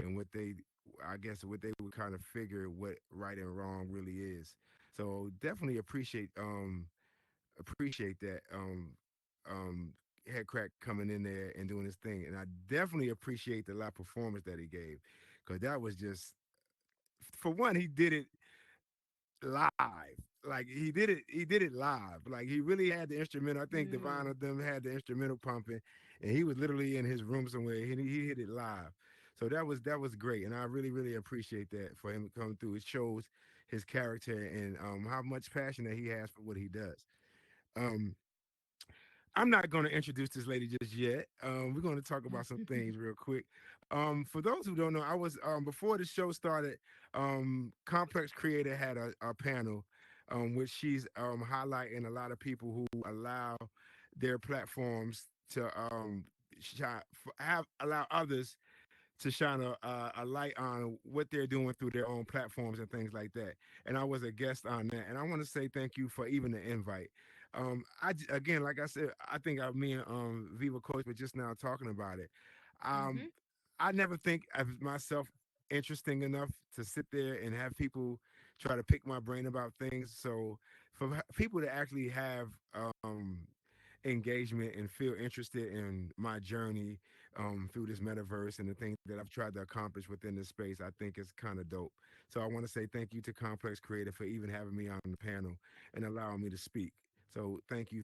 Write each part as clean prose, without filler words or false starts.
and what they, I guess, what they would kind of figure what right and wrong really is. So definitely appreciate that. Head crack coming in there and doing his thing, and I definitely appreciate the live performance that he gave, because that was just, for one, he did it live. Like he did it live. Like he really had the instrumental. I think Divine Mm. of them had the instrumental pumping, and he was literally in his room somewhere. He hit it live. So that was great, and I really really appreciate that for him to come through. It shows his character and how much passion that he has for what he does. Um, I'm not going to introduce this lady just yet. We're going to talk about some things real quick. For those who don't know, I was before the show started. Complex Creator had a panel, which she's highlighting a lot of people who allow their platforms to have allow others to shine a light on what they're doing through their own platforms and things like that. And I was a guest on that. And I want to say thank you for even the invite. Again, like I said, I think me and Viva Coach were just now talking about it. Um, Mhm. I never think of myself interesting enough to sit there and have people try to pick my brain about things. So for people to actually have engagement and feel interested in my journey through this metaverse and the things that I've tried to accomplish within this space, I think is kind of dope. So I want to say thank you to Complex Creator for even having me on the panel and allowing me to speak. So thank you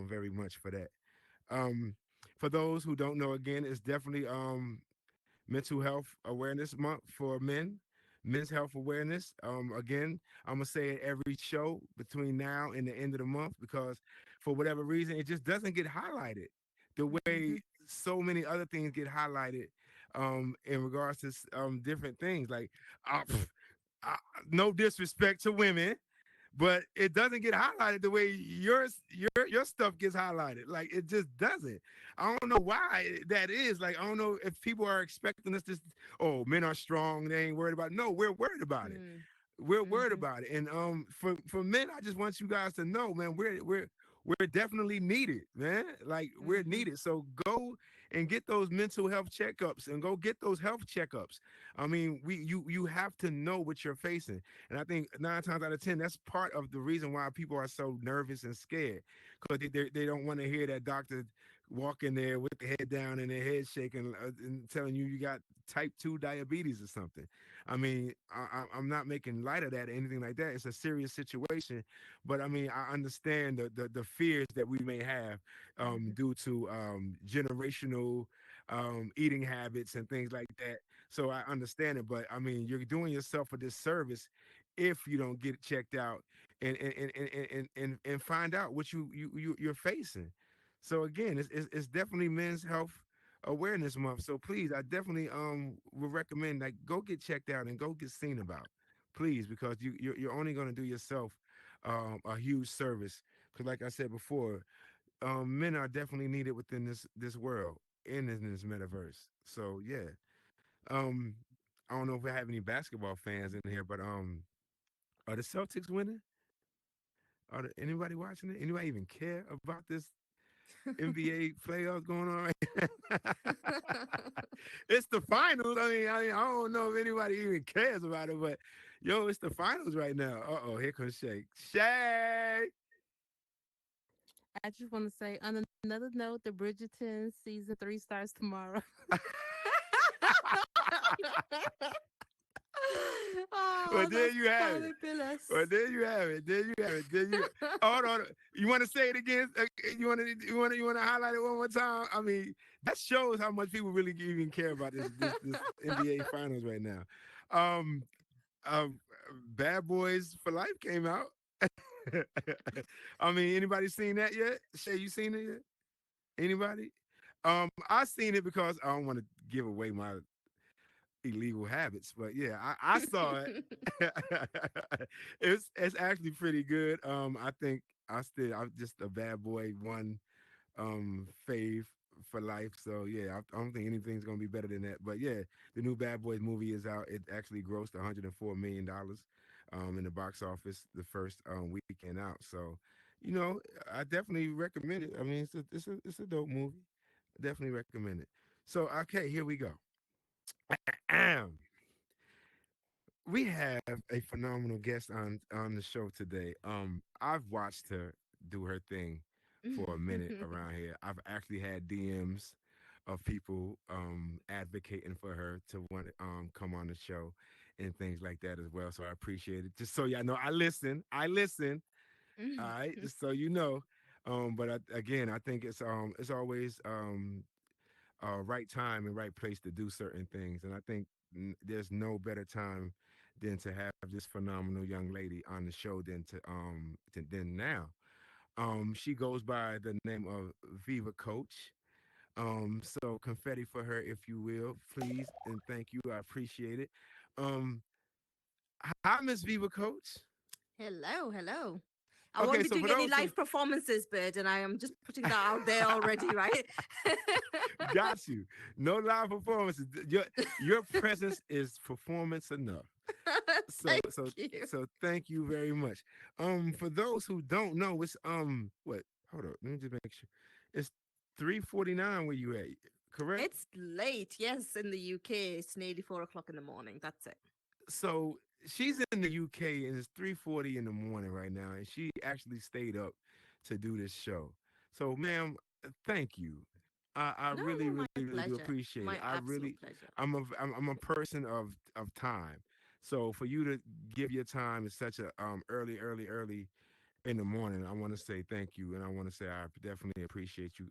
very much for that. Um, for those who don't know, again, it's definitely Mental Health Awareness Month for men, Men's Health Awareness. Again, I'm gonna say it every show between now and the end of the month, because for whatever reason, it just doesn't get highlighted the way Mhm. so many other things get highlighted in regards to different things. Like, uh, pff, uh, no disrespect to women, but it doesn't get highlighted the way your stuff gets highlighted. Like it just doesn't. I don't know why that is. Like I don't know if people are expecting us to. Oh, men are strong. They ain't worried about it. No, we're worried about it. Mm. We're worried Mhm. about it. And for men, I just want you guys to know, man, we're definitely needed, man. Like we're Mhm. needed. So go and get those mental health checkups and go get those health checkups. I mean, you have to know what you're facing. And I think 9 times out of 10, that's part of the reason why people are so nervous and scared. Because they don't want to hear that doctor walk in there with the head down and their head shaking and telling you got type 2 diabetes or something. I mean, I'm not making light of that or anything like that. It's a serious situation, but I mean, I understand the fears that we may have Mhm. due to generational eating habits and things like that. So I understand it, but I mean, you're doing yourself a disservice if you don't get it checked out and find out what you're facing. So again, it's definitely Men's Health Awareness Month. So please, I definitely would recommend, like, go get checked out and go get seen about, please, because you're only going to do yourself a huge service. Because like I said before, men are definitely needed within this world in this metaverse. So yeah, um, I don't know if we have any basketball fans in here, but are the Celtics winning? Anybody watching it? Anybody even care about this NBA playoffs going on right It's the finals. I don't know if anybody even cares about it, but yo, it's the finals right now. Uh-oh, here comes Shay. Shay! I just want to say, on another note, the Bridgerton season 3 starts tomorrow. Well, Oh, there that's you have it. Well, fabulous. there you have it. There you have it. There you. Hold on. You want to say it again? You want to highlight it one more time? I mean, that shows how much people really even care about this NBA finals right now. Um, um, Bad Boys for Life came out. I mean, anybody seen that yet? Shay, you seen it yet? Anybody? I seen it because I don't want to give away my illegal habits, but yeah, I saw it. It's actually pretty good. I think I'm just a Bad Boy one fave for life. So yeah, I don't think anything's gonna be better than that. But yeah, the new Bad Boys movie is out. It actually grossed $104 million in the box office the first weekend out. So, I definitely recommend it. I mean, it's a dope movie. I definitely recommend it. So okay, here we go. We have a phenomenal guest on the show today. I've watched her do her thing for a minute around here. I've actually had DMs of people advocating for her to want to come on the show and things like that as well. So I appreciate it. Just so y'all know, I listen. I listen. All right, just so you know. Again, I think it's always right time and right place to do certain things. And I think there's no better time than to have this phenomenal young lady on the show than now. She goes by the name of Viva Coach. So confetti for her, if you will, please and thank you. I appreciate it. Um, Hi, Miss Viva Coach. Hello, hello. I won't Okay, be so doing for any those who live performances, Bird, and I am just putting that out there already, right? got you, no live performances. Your presence is performance enough. so Thank so you. so thank you very much. For those who don't know, it's what, hold up, let me just make sure. It's 3:49 where you at, correct? It's late. Yes, in the UK, it's nearly 4 o'clock in the morning. That's it. So she's in the UK and it's 3:40 in the morning right now, and she actually stayed up to do this show. So ma'am, thank you. I No, really, no, really, my really do pleasure. appreciate My it. absolute pleasure. I'm a person of time. So for you to give your time at such a early in the morning, I want to say thank you, and I want to say I definitely appreciate you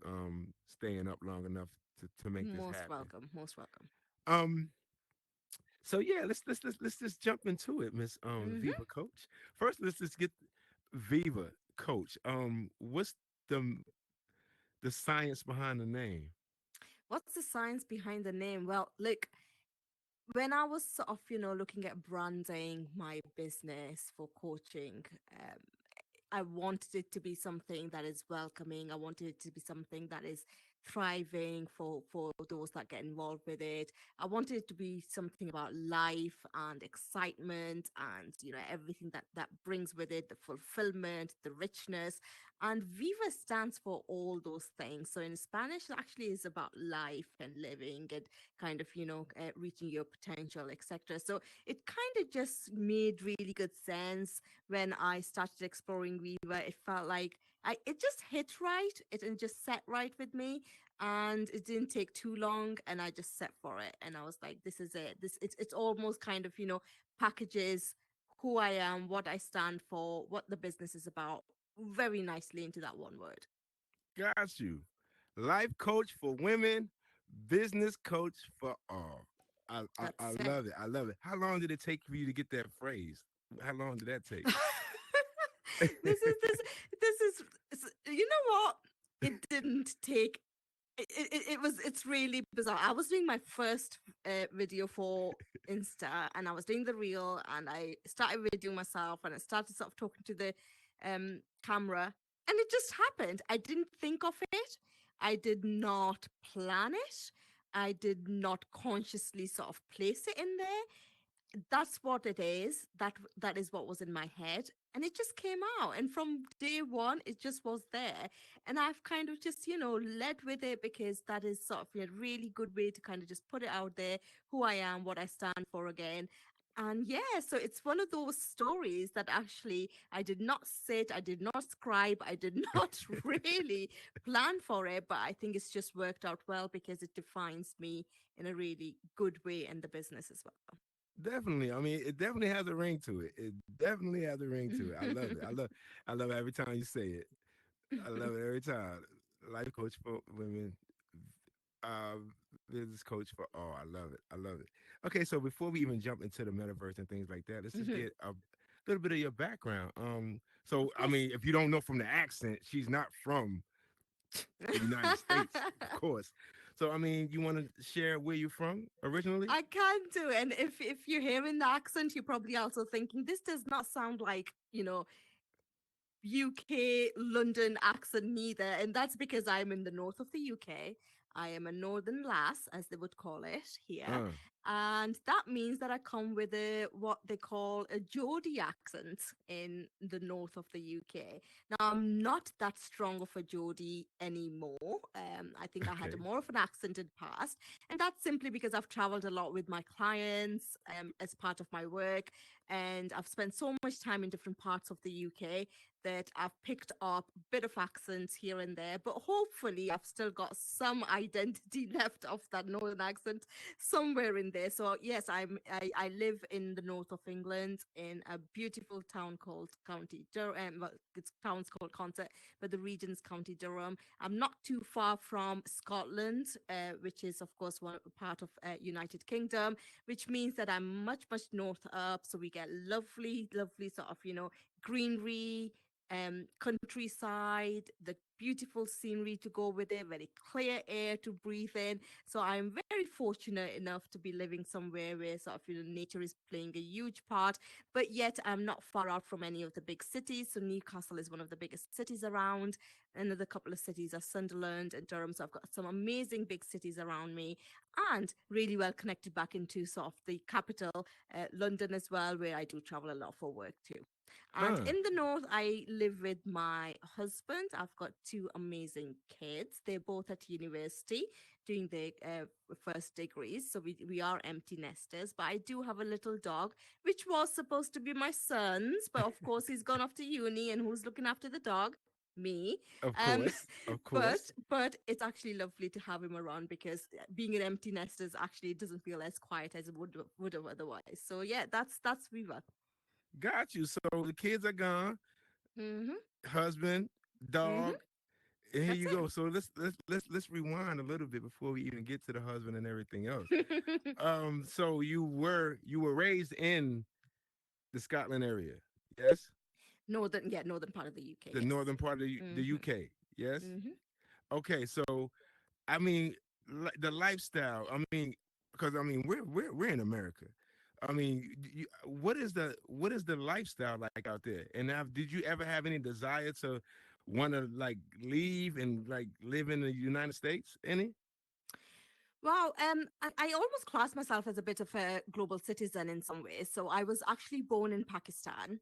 staying up long enough to make this Most happen. welcome. Most welcome. Um so yeah, let's just jump into it, Miss Hmm. Viva Coach. First, let's just get Viva Coach. What's the the science behind the name? What's the science behind the name? Well, look, when I was sort of, looking at branding my business for coaching, um, I wanted it to be something that is welcoming. I wanted it to be something that is thriving for those that get involved with it. I wanted it to be something about life and excitement and everything that brings with it, the fulfillment, the richness. And Viva stands for all those things. So in Spanish, it actually is about life and living and kind of reaching your potential, etc. So it kind of just made really good sense when I started exploring Viva. It felt like it just hit right. It just set right with me, and it didn't take too long. And I just set for it, and I was like, "This is it. It's almost kind of packages who I am, what I stand for, what the business is about, very nicely into that one word. Got you. Life coach for women, business coach for all. I That's it. love it. I love it. How long did it take for you to get that phrase? How long did that take? this is this this is you know what? It didn't take it's really bizarre. I was doing my first video for Insta, and I was doing the reel, and I started videoing myself, and I started sort of talking to the camera, and it just happened. I didn't think of it. I did not plan it. I did not consciously sort of place it in there. That's what it is. That is what was in my head, and it just came out. And from day one, it just was there. And I've kind of just led with it, because that is sort of a really good way to kind of just put it out there, who I am, what I stand for again. And yeah, so it's one of those stories that actually I did not sit, I did not scribe, I did not really plan for it, but I think it's just worked out well, because it defines me in a really good way in the business as well. Definitely. I mean, it definitely has a ring to it. It definitely has a ring to it. I love it. I love every time you say it. I love it every time. Life coach for women, uh, business coach for all. I love it. I love it. Okay, so before we even jump into the metaverse and things like that, let's just Mhm. get a little bit of your background. So Of I course. mean, if you don't know from the accent, she's not from the United States, of course. So I mean, you want to share where you're from originally? I can do. And if you're hearing the accent, you're probably also thinking this does not sound like UK London accent neither, and that's because I'm in the north of the UK. I am a northern lass, as they would call it here, Uh, and that means that I come with a what they call a Geordie accent in the north of the UK. Now I'm not that strong of a Geordie anymore. I think I had okay. more of an accent in the past, and that's simply because I've traveled a lot with my clients as part of my work, and I've spent so much time in different parts of the UK that I've picked up a bit of accents here and there, but hopefully I've still got some identity left of that northern accent somewhere in there. So yes, I live in the north of England in a beautiful town called County Durham. Well, it's town's called Consett, but the region's County Durham. I'm not too far from Scotland, which is of course one part of United Kingdom, which means that I'm much north up. So we get lovely sort of greenery, countryside, the beautiful scenery to go with it, very clear air to breathe in. So I'm very fortunate enough to be living somewhere where sort of nature is playing a huge part, but yet I'm not far out from any of the big cities. So Newcastle is one of the biggest cities around. Another couple of cities are Sunderland and Durham. So I've got some amazing big cities around me and really well connected back into sort of the capital, London as well, where I do travel a lot for work too. And Uh, in the north, I live with my husband. I've got two amazing kids. They're both at university doing their first degrees. So we are empty nesters. But I do have a little dog, which was supposed to be my son's. But of course, he's gone off to uni. And who's looking after the dog? Me. of Um, course, of but course. but it's actually lovely to have him around because being an empty nesters actually doesn't feel as quiet as it would have otherwise. So yeah, that's Viva. Got you. So the kids are gone. Mm-hmm. Husband, Mm-hmm. dog. And here That's you go. So let's rewind a little bit before we even get to the husband and everything else. it. So you were raised in the Scotland area, yes? Northern, yeah, northern part of the UK. The Yes. northern part of the Mm-hmm. UK, yes? Mm-hmm. Okay, so I mean, the lifestyle. I mean, because I mean, we're in America. I mean, what is the lifestyle like out there? And now, did you ever have any desire to want to like leave and like live in the United States? Any? Wow, I almost class myself as a bit of a global citizen in some ways. So I was actually born in Pakistan,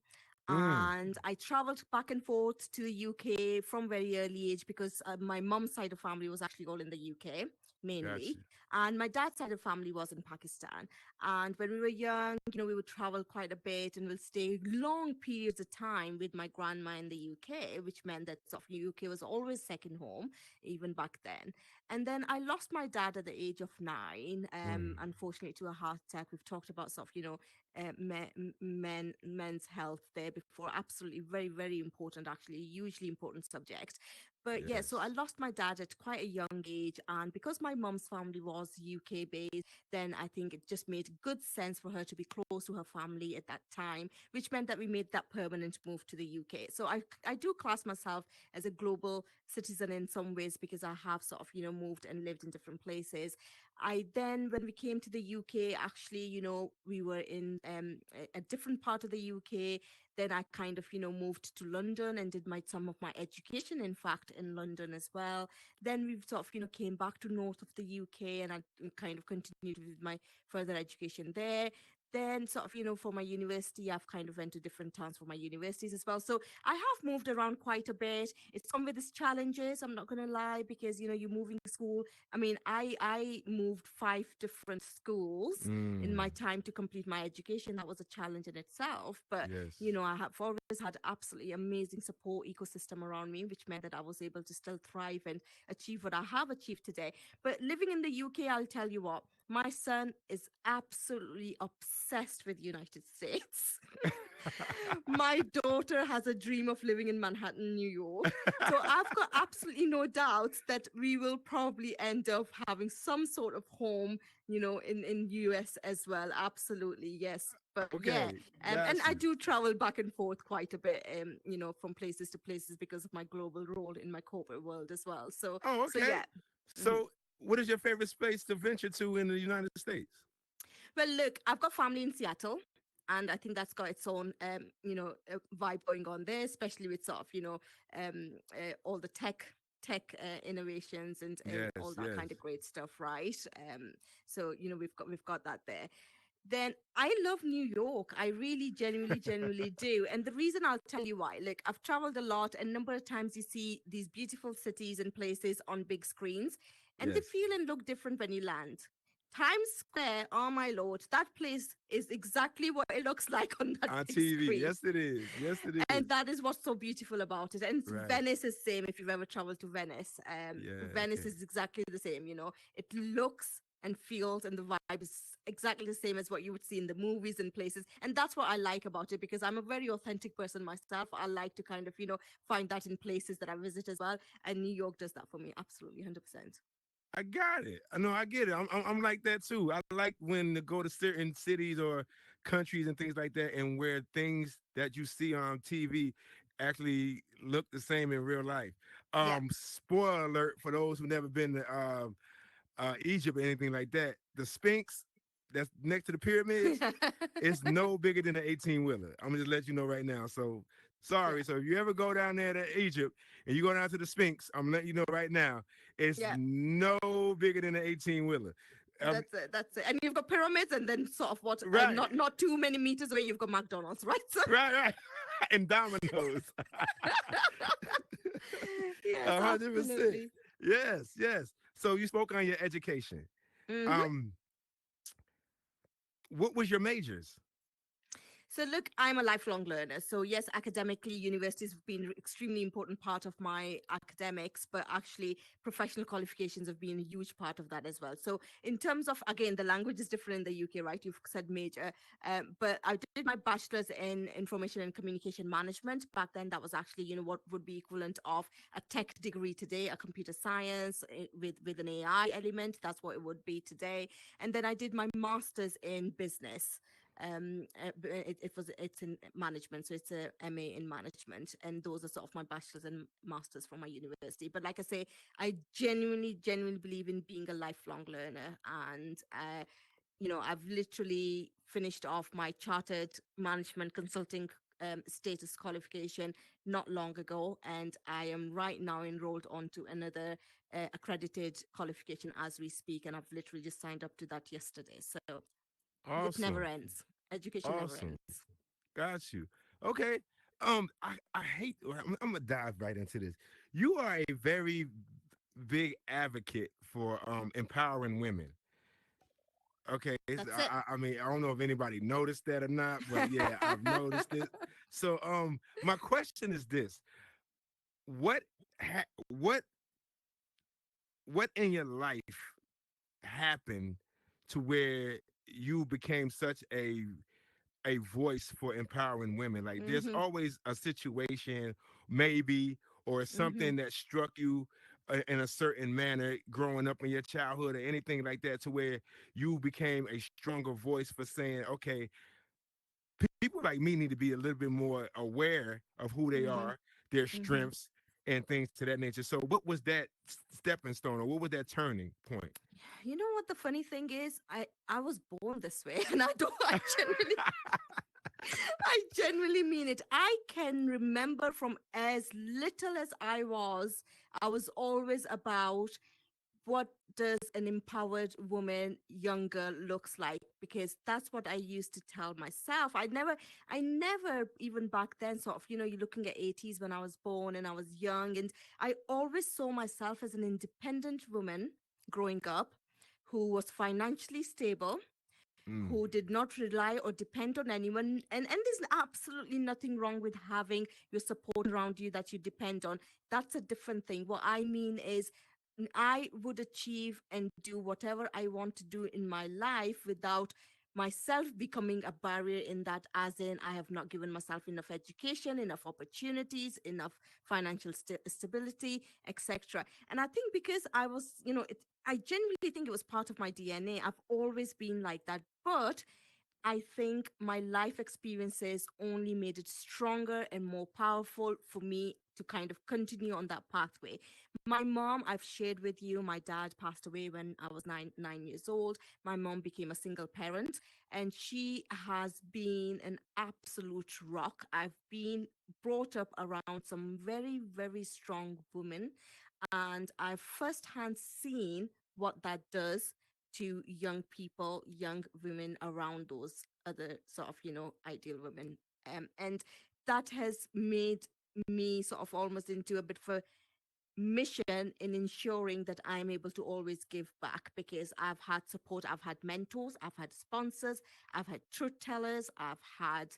Mm, and I traveled back and forth to the UK from very early age because my mom's side of family was actually all in the UK mainly, gotcha. and my dad's side of family was in Pakistan. And when we were young, we would travel quite a bit and we'll stay long periods of time with my grandma in the UK, which meant that sort of UK was always second home even back then. And then I lost my dad at the age of 9, Mm, unfortunately to a heart attack. We've talked about sort of, men's health there before. Absolutely, very important, actually, hugely important subject. But yeah, so I yes. lost my dad at quite a young age, and because my mom's family was UK based, then I think it just made good sense for her to be close to her family at that time, which meant that we made that permanent move to the UK. So I do class myself as a global citizen in some ways because I have sort of, moved and lived in different places. I then, when we came to the UK, actually, we were in a different part of the UK. Then I kind of, moved to London and did some of my education, in fact, in London as well. Then we sort of, came back to north of the UK and I kind of continued with my further education there. Then sort of, for my university, I've kind of went to different towns for my universities as well. So I have moved around quite a bit. It's come with its challenges, I'm not going to lie, because, you're moving school. I mean, I moved 5 different schools in my Mm, time to complete my education. That was a challenge in itself. But, yes. I have always had absolutely amazing support ecosystem around me, which meant that I was able to still thrive and achieve what I have achieved today. But living in the UK, I'll tell you what, my son is absolutely obsessed with United States. My daughter has a dream of living in Manhattan, New York. So I've got absolutely no doubts that we will probably end up having some sort of home, in US as well. Absolutely, yes. But yeah, Okay, and got I you. do travel back and forth quite a bit, from places to places because of my global role in my corporate world as well. So, Oh, so okay. yeah. Mhm. So, what is your favorite space to venture to in the United States? Well, look, I've got family in Seattle. and I think that's got its own vibe going on there, especially with sort of all the tech innovations and Yes, all that yes, kind of great stuff, right? So we've got that there. Then I love New York. I really genuinely do. And the reason, I'll tell you why. Like, I've traveled a lot, and a number of times you see these beautiful cities and places on big screens, and they yes. feel and look different when you land. Times Square, oh my lord, that place is exactly what it looks like on that On big TV. screen. Yes, it is. Yes, it is. And that is what's so beautiful about it. And Right. Venice is same. If you've ever traveled to Venice, Yeah. Venice Okay. is exactly the same. It looks and feels, and the vibe is exactly the same as what you would see in the movies and places. And that's what I like about it, because I'm a very authentic person myself. I like to kind of find that in places that I visit as well, and New York does that for me absolutely 100%. I got it. I know. I get it. I'm like that too. I like when to go to certain cities or countries and things like that, and where things that you see on TV actually look the same in real life. Yeah. Spoiler alert for those who never been to Egypt or anything like that. The Sphinx that's next to the pyramids, it's no bigger than an 18 wheeler. I'm gonna just let you know right now. So Yeah. sorry. So if you ever go down there to Egypt and you go down to the Sphinx, I'm letting you know right now, it's Yeah. no bigger than an 18 wheeler. Um, That's it. That's it. And you've got pyramids, and then sort of what? right, Not too many meters away, you've got McDonald's, right? So right. And dominoes. yes, 100%. absolutely. Yes, yes. So you spoke on your education. Hmm. Um, what was your majors? So look, I'm a lifelong learner. So yes, academically, universities have been an extremely important part of my academics, but actually professional qualifications have been a huge part of that as well. So in terms of, again, the language is different in the UK, right? You've said major, but I did my bachelor's in information and communication management. Back then, that was actually, what would be equivalent of a tech degree today, a computer science with an AI element. That's what it would be today. And then I did my master's in business. It's in management, so it's a MA in management, and those are sort of my bachelor's and masters from my university. But like I say, I genuinely believe in being a lifelong learner, and I've literally finished off my chartered management consulting status qualification not long ago, and I am right now enrolled onto another accredited qualification as we speak, and I've literally just signed up to that yesterday. So it never Awesome. ends. Education never Awesome. ends. Got you. Okay. I hate. I'm gonna dive right into this. You are a very big advocate for empowering women. Okay, That's it. I mean, I don't know if anybody noticed that or not, but yeah, I've noticed it. So, my question is this: what, what in your life happened to where you became such a voice for empowering women? Like, there's Mm-hmm. always a situation, maybe, or Mm-hmm. something that struck you in a certain manner growing up in your childhood or anything like that, to where you became a stronger voice for saying, okay, people like me need to be a little bit more aware of who they Mm-hmm. are, their Mm-hmm. strengths, and things to that nature. So, what was that stepping stone, or what was that turning point? You know what the funny thing is? I was born this way, and I don't. I genuinely mean it. I can remember from as little as I was always about what does an empowered woman younger looks like, because that's what I used to tell myself. I never even back then sort of, you're looking at 80s when I was born and I was young, and I always saw myself as an independent woman growing up who was financially stable, Mm. who did not rely or depend on anyone. And there's absolutely nothing wrong with having your support around you that you depend on. That's a different thing. What I mean is, I would achieve and do whatever I want to do in my life without myself becoming a barrier, in that, as in, I have not given myself enough education, enough opportunities, enough financial stability, etc. And I think because I was, I genuinely think it was part of my DNA. I've always been like that. But I think my life experiences only made it stronger and more powerful for me to kind of continue on that pathway. My mom, I've shared with you, my dad passed away when I was nine years old. My mom became a single parent, and she has been an absolute rock. I've been brought up around some very, very strong women, and I've firsthand seen what that does to young people, young women around those other sort of, ideal women. And that has made me sort of almost into a bit of a mission in ensuring that I'm able to always give back, because I've had support, I've had mentors, I've had sponsors, I've had truth tellers, I've had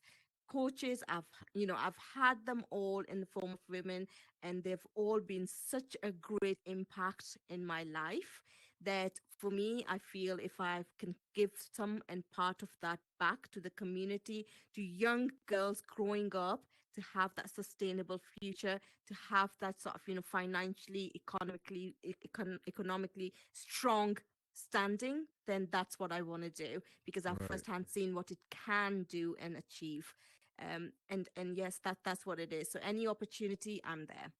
coaches, I've had them all in the form of women, and they've all been such a great impact in my life that for me, I feel if I can give some and part of that back to the community, to young girls growing up, to have that sustainable future, to have that sort of, financially, economically strong standing, then that's what I want to do, because I've Right. firsthand seen what it can do and achieve. And yes, that's what it is. So any opportunity, I'm there.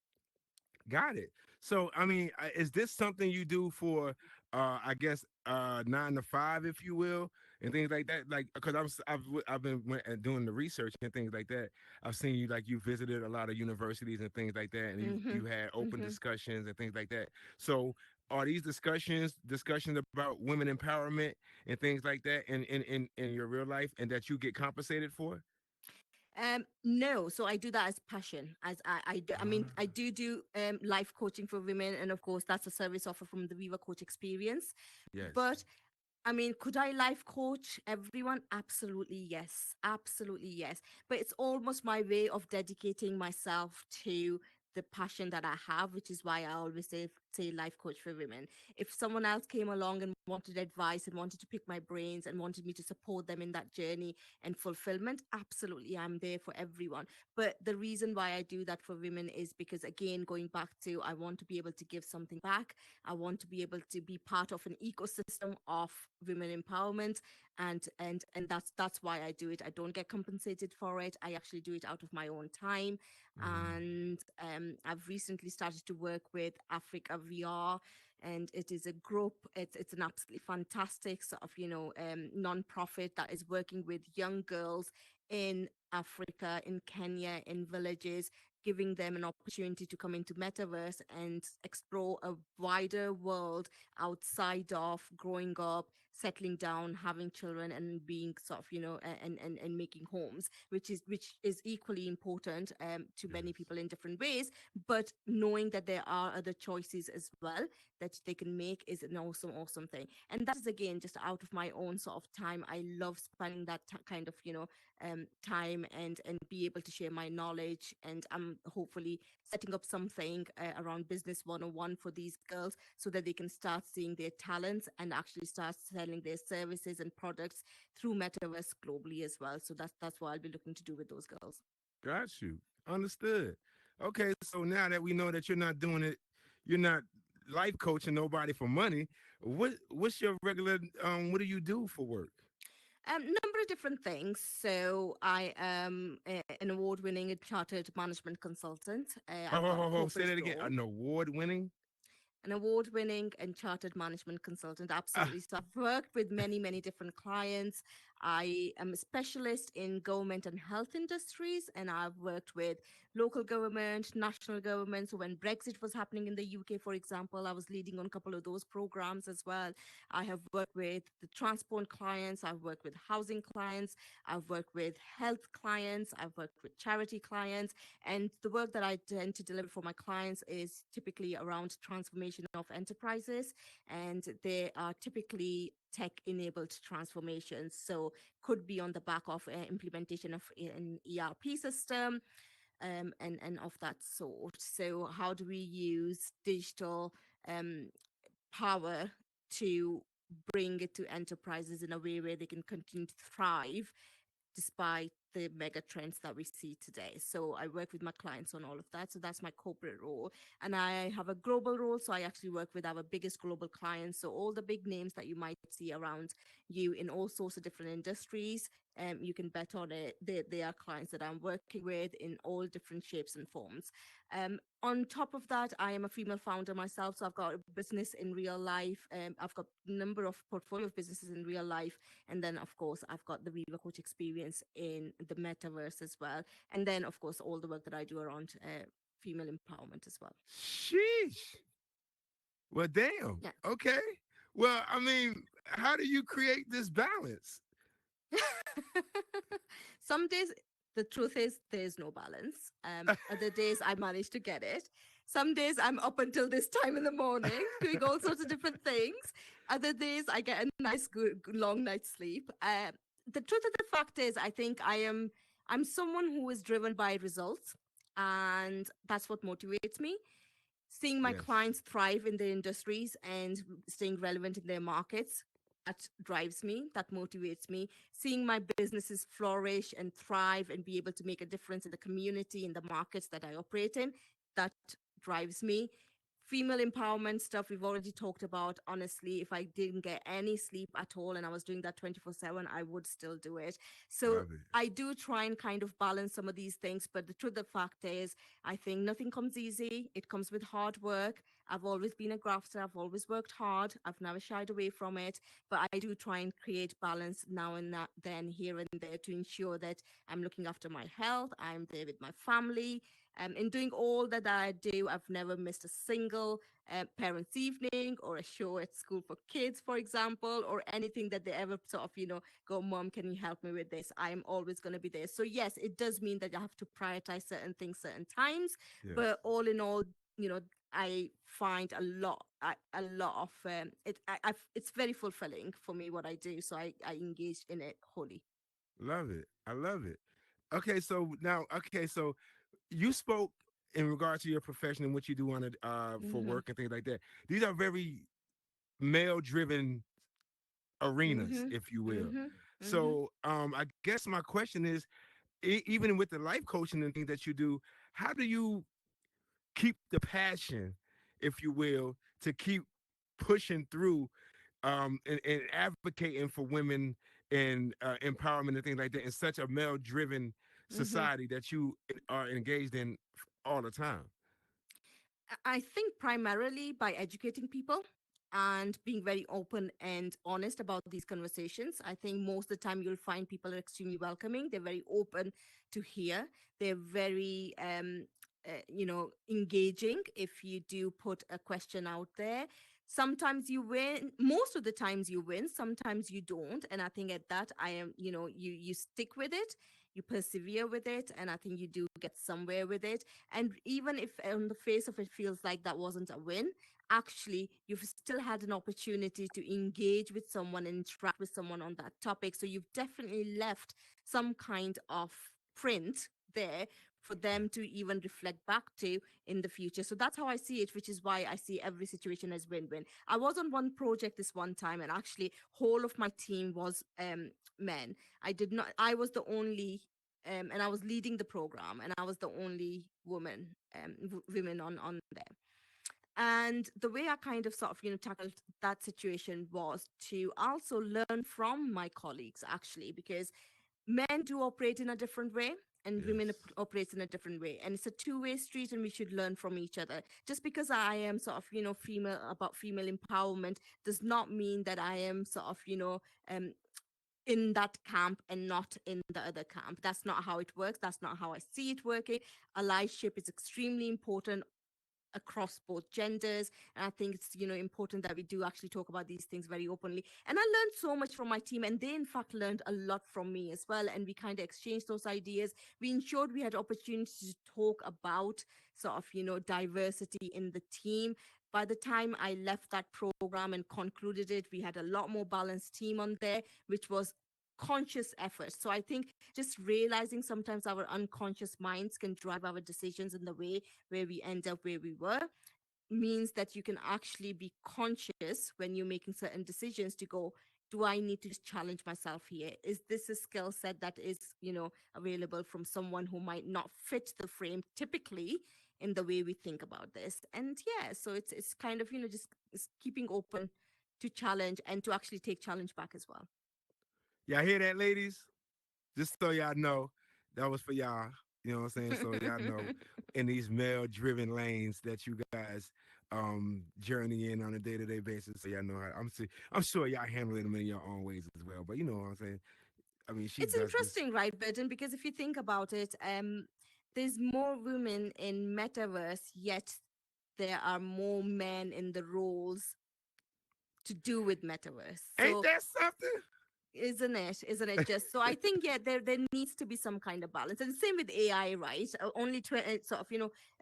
Got it. So, I mean, is this something you do for, I guess, 9 to 5, if you will, and things like that? Like, because I've been doing the research and things like that. I've seen you, like, you visited a lot of universities and things like that, and you Mm-hmm. had open Mm-hmm. discussions and things like that. So, are these discussions about women empowerment and things like that in your real life, and that you get compensated for? No, so I do that as passion. As I mean, I Ah, do life coaching for women, and of course, that's a service offer from the Viva Coach Experience. yes. But I mean, could I life coach everyone? Absolutely yes. Absolutely yes. But it's almost my way of dedicating myself to the passion that I have, which is why I always say life coach for women. If someone else came along and wanted advice and wanted to pick my brains and wanted me to support them in that journey and fulfillment, absolutely I'm there for everyone. But the reason why I do that for women is because, again, going back to, I want to be able to give something back. I want to be able to be part of an ecosystem of women empowerment, and that's why I do it. I don't get compensated for it. I actually do it out of my own time. Mm, And I've recently started to work with Africa VR, and it is a group. It's an absolutely fantastic sort of, non-profit that is working with young girls in Africa, in Kenya, in villages, giving them an opportunity to come into Metaverse and explore a wider world outside of growing up, settling down, having children, and being sort of, and making homes, which is equally important to many yes. people in different ways. But knowing that there are other choices as well that they can make is an awesome, awesome thing. And that is, again, just out of my own sort of time. I love spending that kind of, time, and be able to share my knowledge. And I'm hopefully setting up something around business 101 for these girls, so that they can start seeing their talents and actually start selling their services and products through Metaverse globally as well. So that's what I'll be looking to do with those girls. Got you. Understood. Okay, so now that we know that you're not doing it, you're not life coaching nobody for money. What's your regular what do you do for work? Number of different things. So I am an award-winning and chartered management consultant. Ho, I've ho, got a ho, ho, say corporate that again. role. An award winning? An award-winning and chartered management consultant. Ah, Absolutely. So I've worked with many, many different clients. I am a specialist in government and health industries, and I've worked with local government, national government. So when Brexit was happening in the UK, for example, I was leading on a couple of those programs as well. I have worked with the transport clients. I've worked with housing clients. I've worked with health clients. I've worked with charity clients. And the work that I tend to deliver for my clients is typically around transformation of enterprises, and they are typically tech enabled transformations. So could be on the back of implementation of an ERP system, and of that sort. So how do we use digital um, power to bring it to enterprises in a way where they can continue to thrive despite the mega trends that we see today. So I work with my clients on all of that. So that's my corporate role. And I have a global role. So I actually work with our biggest global clients. So all the big names that you might see around you in all sorts of different industries, you can bet on it. They are clients that I'm working with in all different shapes and forms. On top of that, I am a female founder myself. So I've got a business in real life. I've got a number of portfolio of businesses in real life. And then, of course, I've got the Viva Coach Experience in the Metaverse as well. And then, of course, all the work that I do around female empowerment as well. Sheesh. Well, damn. Yeah. Okay. Well, I mean, how do you create this balance? Some days, the truth is, there's no balance. Other days, I manage to get it. Some days, I'm up until this time in the morning doing all sorts of different things. Other days, I get a nice, good long night's sleep. The truth of the fact is, I think I'm someone who is driven by results, and that's what motivates me. Seeing my Yes. clients thrive in their industries and staying relevant in their markets, that drives me, that motivates me. Seeing my businesses flourish and thrive and be able to make a difference in the community, in the markets that I operate in, that drives me. Female empowerment stuff we've already talked about. Honestly, if I didn't get any sleep at all and I was doing that 24/7, I would still do it. So Love it. I do try and kind of balance some of these things, but the truth of the fact is, I think nothing comes easy. It comes with hard work. I've always been a grafter. I've always worked hard. I've never shied away from it. But I do try and create balance now and then, here and there, to ensure that I'm looking after my health. I'm there with my family. In doing all that I do, I've never missed a single parents' evening or a show at school for kids, for example, or anything that they ever sort of, go, Mom, can you help me with this? I'm always going to be there. So yes, it does mean that you have to prioritize certain things, certain times. Yes. But all in all, I find a lot of it's very fulfilling for me what I do. So I engaged in it wholly. Love it. I love it. Okay, so now, okay, so you spoke in regard to your profession and what you do on it for Mm-hmm. work and things like that. These are very male-driven arenas, Mm-hmm. if you will. Mm-hmm. Mm-hmm. So, I guess my question is, even with the life coaching and things that you do, how do you keep the passion, if you will, to keep pushing through and advocating for women and empowerment and things like that in such a male-driven Mm-hmm. society that you are engaged in all the time? I think primarily by educating people and being very open and honest about these conversations. I think most of the time you'll find people are extremely welcoming. They're very open to hear. They're very, engaging if you do put a question out there. Sometimes you win. Most of the times you win. Sometimes you don't. And I think at that, I am, you stick with it, you persevere with it, and I think you do get somewhere with it. And even if on the face of it feels like that wasn't a win, actually, you've still had an opportunity to engage with someone and interact with someone on that topic. So you've definitely left some kind of print there for them to even reflect back to in the future. So that's how I see it, which is why I see every situation as win-win. I was on one project this one time, and actually whole of my team was men. I was the only and I was leading the program, and I was the only woman, women on there. And the way I kind of sort of, tackled that situation was to also learn from my colleagues, actually, because men do operate in a different way and Yes. women operates in a different way, and it's a two-way street, and we should learn from each other. Just because I am sort of, female, about female empowerment, does not mean that I am sort of, um in that camp and not in the other camp. That's not how it works. That's not how I see it working. Allyship is extremely important across both genders, and I think it's important that we do actually talk about these things very openly. And I learned so much from my team, and they in fact learned a lot from me as well, and we kind of exchanged those ideas. We ensured we had opportunities to talk about sort of diversity in the team. By the time I left that program and concluded it, we had a lot more balanced team on there, which was conscious effort. So I think just realizing sometimes our unconscious minds can drive our decisions in the way where we end up where we were, means that you can actually be conscious when you're making certain decisions to go, do I need to just challenge myself here? Is this a skill set that is, available from someone who might not fit the frame typically in the way we think about this? And yeah, so it's kind of, just it's keeping open to challenge and to actually take challenge back as well. Y'all hear that, ladies? Just so y'all know, that was for y'all. You know what I'm saying? So y'all know in these male driven lanes that you guys journey in on a day-to-day basis. So y'all know how I'm sure y'all handle them in your own ways as well. But you know what I'm saying? I mean, she It's does this. interesting, right, Burton? Because if you think about it, there's more women in metaverse, yet there are more men in the roles to do with metaverse. Ain't So that something? isn't it just so I think yeah there needs to be some kind of balance, and same with AI, right? Only 20 sort of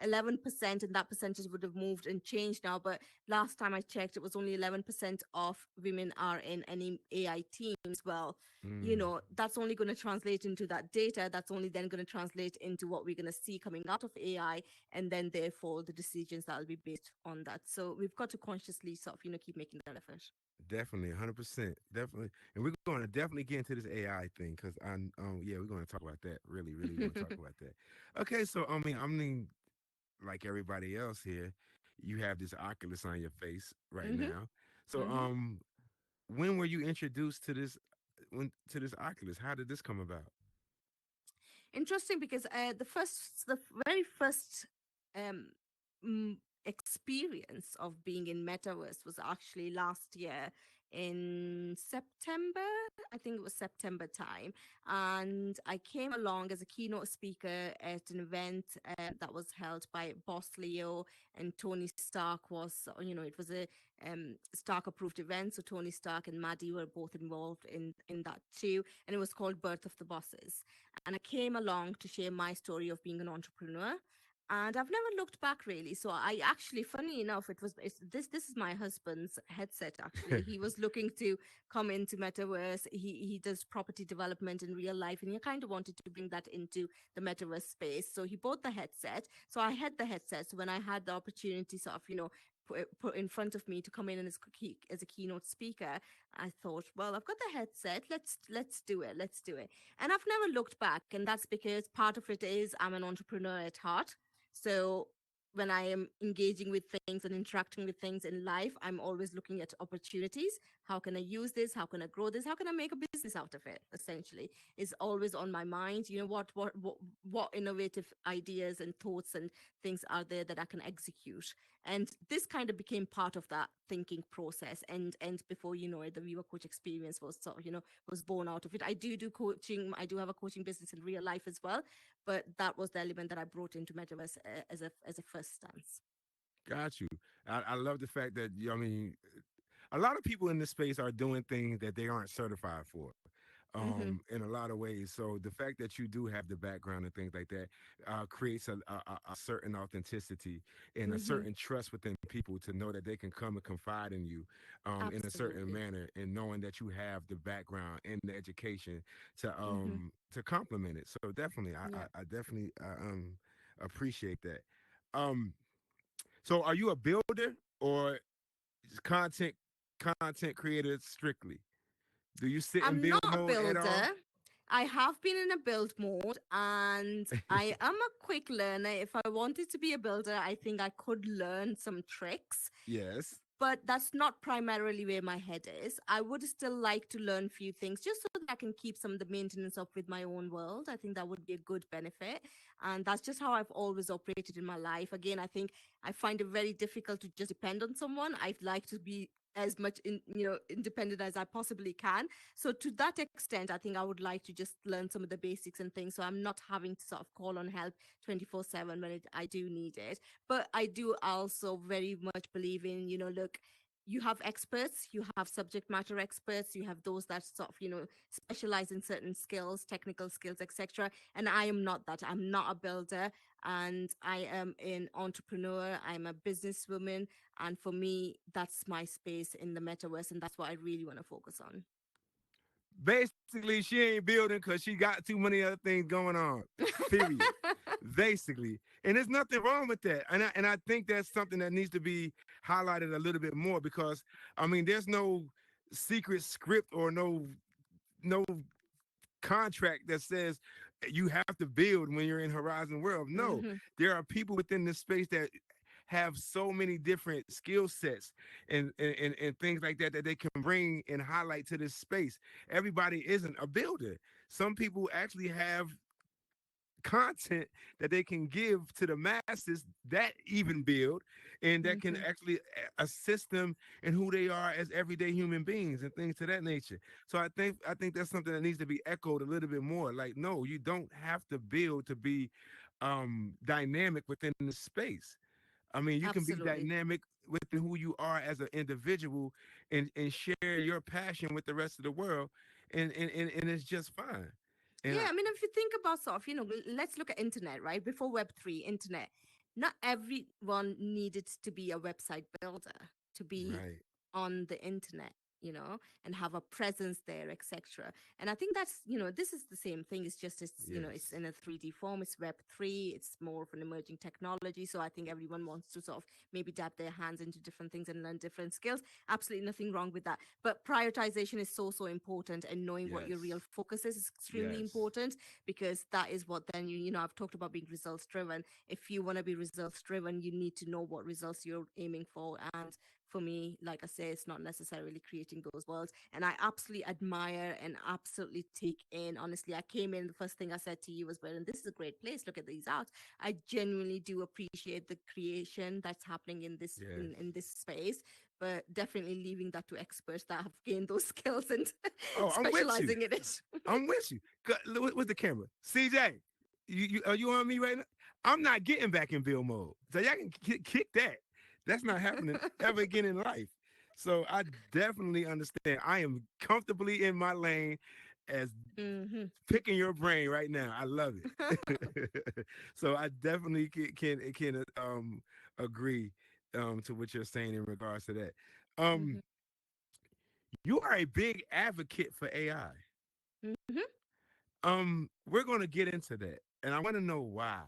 11%, and that percentage would have moved and changed now, but last time I checked it was only 11% of women are in any AI teams. Well, Mm, that's only going to translate into that data, that's only then going to translate into what we're going to see coming out of AI, and then therefore the decisions that will be based on that. So we've got to consciously sort of keep making that effort. definitely, 100%, definitely. And we're going to definitely get into this AI thing because yeah, we're going to talk about that. Really, really want to talk about that. Okay, so I mean, like everybody else here, you have this Oculus on your face right Hmm. now. So Hmm. when were you introduced to this to this Oculus? How did this come about? Interesting, because the very first um, experience of being in Metaverse was actually last year in September. I think it was September time, and I came along as a keynote speaker at an event that was held by Boss Leo and Tony Stark. It was a Stark approved event, so Tony Stark and Maddie were both involved in that too, and it was called Birth of the Bosses. And I came along to share my story of being an entrepreneur. And I've never looked back really. So I actually, funny enough, this is my husband's headset. Actually, he was looking to come into Metaverse. He does property development in real life, and he kind of wanted to bring that into the Metaverse space. So he bought the headset. So I had the headset. So when I had the opportunity, sort of, put in front of me to come in as a keynote speaker, I thought, well, I've got the headset. Let's do it. Let's do it. And I've never looked back. And that's because part of it is I'm an entrepreneur at heart. So when I am engaging with things and interacting with things in life, I'm always looking at opportunities. How can I use this? How can I grow this? How can I make a business out of it? Essentially, is always on my mind. What innovative ideas and thoughts and things are there that I can execute? And this kind of became part of that thinking process. And before you know it, the Viva Coach Experience was sort of was born out of it. I do coaching. I do have a coaching business in real life as well, but that was the element that I brought into Metaverse as a first stance. Got you. I love the fact that I mean, a lot of people in this space are doing things that they aren't certified for. Hmm. In a lot of ways. So the fact that you do have the background and things like that creates a certain authenticity and a Hmm. certain trust within people to know that they can come and confide in you in a certain Absolutely. manner, and knowing that you have the background and the education Hmm. to complement it. So definitely, Yeah. I definitely appreciate that. Um, so are you a builder or content content creator strictly? Do you sit in I'm not build a mode at all? builder. I have been in a build mode, and I am a quick learner. If I wanted to be a builder, I think I could learn some tricks, Yes. but that's not primarily where my head is. I would still like to learn few things just so that I can keep some of the maintenance up with my own world. I think that would be a good benefit. And that's just how I've always operated in my life. Again, I think I find it very difficult to just depend on someone. I'd like to be as much independent as I possibly can. So to that extent, I think I would like to just learn some of the basics and things, so I'm not having to sort of call on help 24/7 when I do need it. But I do also very much believe in, look, you have experts, you have subject matter experts, you have those that sort of, specialize in certain skills, technical skills, etc. And I am not that. I'm not a builder, and I am an entrepreneur. I'm a businesswoman. And for me, that's my space in the metaverse. And that's what I really want to focus on. Basically, she ain't building because she got too many other things going on. Period. Basically, and there's nothing wrong with that. And I think that's something that needs to be highlighted a little bit more because I mean, there's no secret script or no contract that says you have to build when you're in Horizon World. No, Mm-hmm. there are people within this space that have so many different skill sets and things like that that they can bring and highlight to this space. Everybody isn't a builder. Some people actually have content that they can give to the masses that even build and that can Mm-hmm. actually assist them in who they are as everyday human beings and things to that nature. So I think that's something that needs to be echoed a little bit more. Like, no, you don't have to build to be dynamic within the space. I mean, you can be Absolutely. dynamic within who you are as an individual and share your passion with the rest of the world, and it's just fine. And Yeah, I mean, if you think about let's look at internet, right? Before Web3, internet, not everyone needed to be a website builder to be right, on the internet, and have a presence there, etc. And I think that's, this is the same thing. It's just, it's yes, in a 3D form. It's Web3. It's more of an emerging technology. So I think everyone wants to sort of maybe dab their hands into different things and learn different skills. Absolutely nothing wrong with that. But prioritization is so important, and knowing what your real yes, focus is extremely yes, important, because that is what then I've talked about being results driven. If you want to be results driven, you need to know what results you're aiming for. And for me, like I say, it's not necessarily creating those worlds. And I absolutely admire and absolutely take in. Honestly, I came in, the first thing I said to you was, well, and this is a great place. Look at these art. I genuinely do appreciate the creation that's happening in this yes. in this space, but definitely leaving that to experts that have gained those skills and Oh, I'm with you. specializing in it. I'm with you. With the camera, CJ, you are you on me right now? I'm not getting back in build mode, so y'all can kick that. That's not happening ever again in life. So I definitely understand. I am comfortably in my lane as Hmm. picking your brain right now. I love it. So I definitely can agree to what you're saying in regards to that. Hmm. You are a big advocate for AI. Hmm. We're going to get into that, and I want to know why,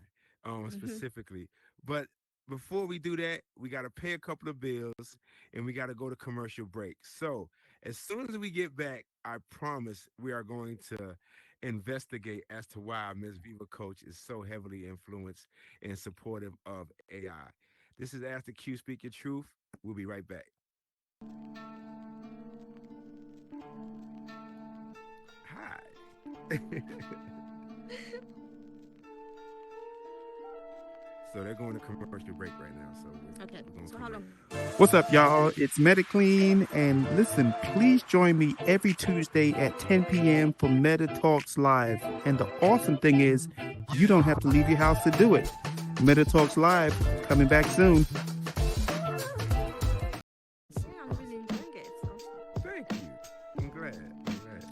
Hmm. specifically. But before we do that, we got to pay a couple of bills, and we got to go to commercial break. So as soon as we get back, I promise we are going to investigate as to why Ms. Viva Coach is so heavily influenced and supportive of AI. This is After Q Speak Your Truth. We'll be right back. Hi. So they're going to commercial break right now. So Okay. we're going to So come how back. long? What's up, y'all? It's MetaClean, and listen, please join me every Tuesday at 10 p.m. for Meta Talks Live. And the awesome thing is, you don't have to leave your house to do it. Meta Talks Live, coming back soon. Yeah, I'm really enjoying it. So, Thank you. I'm glad.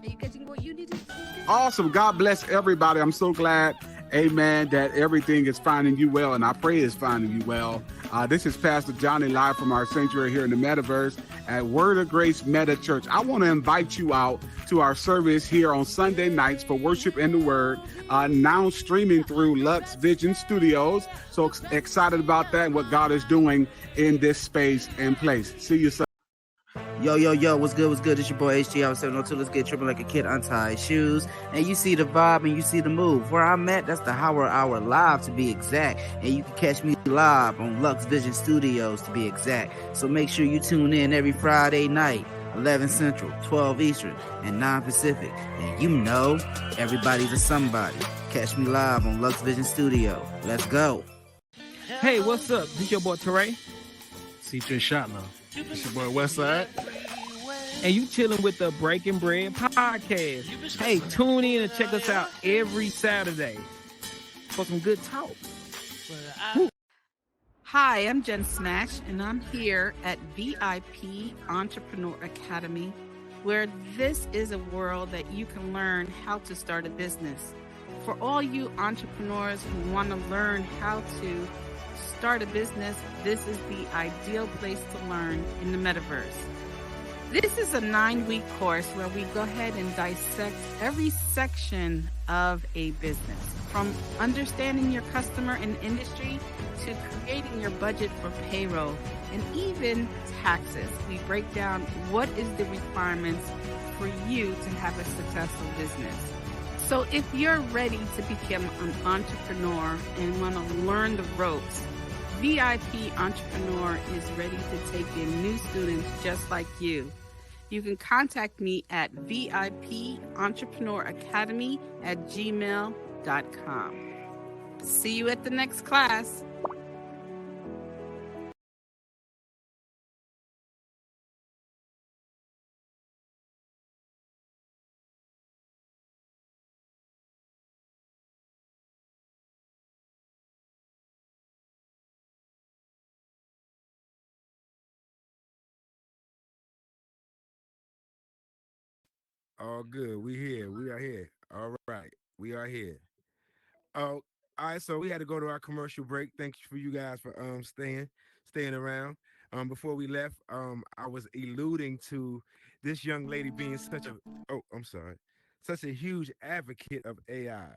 are you getting what you needed to get? Awesome. God bless everybody. I'm so glad, amen, that everything is finding you well, and I pray it's finding you well. This is Pastor Johnny live from our sanctuary here in the Metaverse at Word of Grace Meta Church. I want to invite you out to our service here on Sunday nights for worship and the word, now streaming through Lux Vision Studios. So excited about that and what God is doing in this space and place. See you Sunday. Yo, what's good? It's your boy HG. I was 702. Let's get tripping like a kid untie his shoes. And you see the vibe and you see the move. Where I'm at, that's the Howard Hour Live to be exact. And you can catch me live on Lux Vision Studios to be exact. So make sure you tune in every Friday night, 11 Central, 12 Eastern, and 9 Pacific. And you know, everybody's a somebody. Catch me live on Lux Vision Studio. Let's go. Hey, what's up? This your boy Teray, CJ Shotlow. It's your boy Westside. and you chilling with the Breaking Bread podcast. Hey, tune in and check us out every Saturday for some good talk. Hi, I'm Jen Snatch, and I'm here at VIP Entrepreneur Academy, where this is a world that you can learn how to start a business. For all you entrepreneurs who want to learn how to start a business, this is the ideal place to learn in the Metaverse. This is a 9-week course where we go ahead and dissect every section of a business. From understanding your customer and industry to creating your budget for payroll and even taxes, we break down what is the requirements for you to have a successful business. So if you're ready to become an entrepreneur and want to learn the ropes, VIP Entrepreneur is ready to take in new students just like you. You can contact me at vipentrepreneur@gmail.com. See you at the next class. All good. We here. We are here. All right. We are here. Oh, all right. So we had to go to our commercial break. Thank you for you guys for staying around. Before we left, I was alluding to this young lady being I'm sorry, such a huge advocate of AI.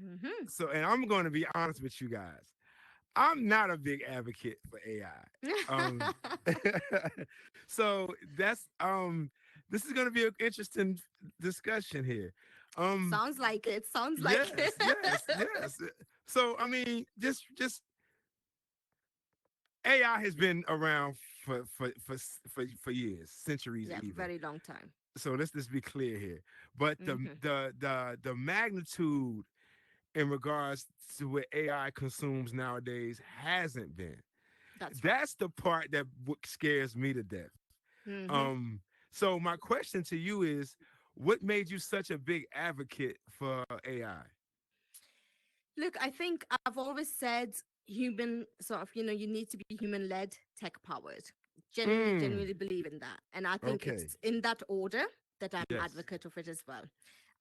Mm-hmm. So, and I'm going to be honest with you guys. I'm not a big advocate for AI. So this is going to be an interesting discussion here. Um, Sounds like it. Sounds like yes, it. yes. So I mean, just AI has been around for years, centuries Yeah, even. very long time. So let's just be clear here. But Mm-hmm. the magnitude in regards to what AI consumes nowadays hasn't been. That's right. That's the part that scares me to death. Mm-hmm. Um, so my question to you is, what made you such a big advocate for AI? Look, I think I've always said human sort of, you need to be human led, tech powered. Mm, Genuinely believe in that. And I think okay. it's in that order that I'm Yes. advocate of it as well.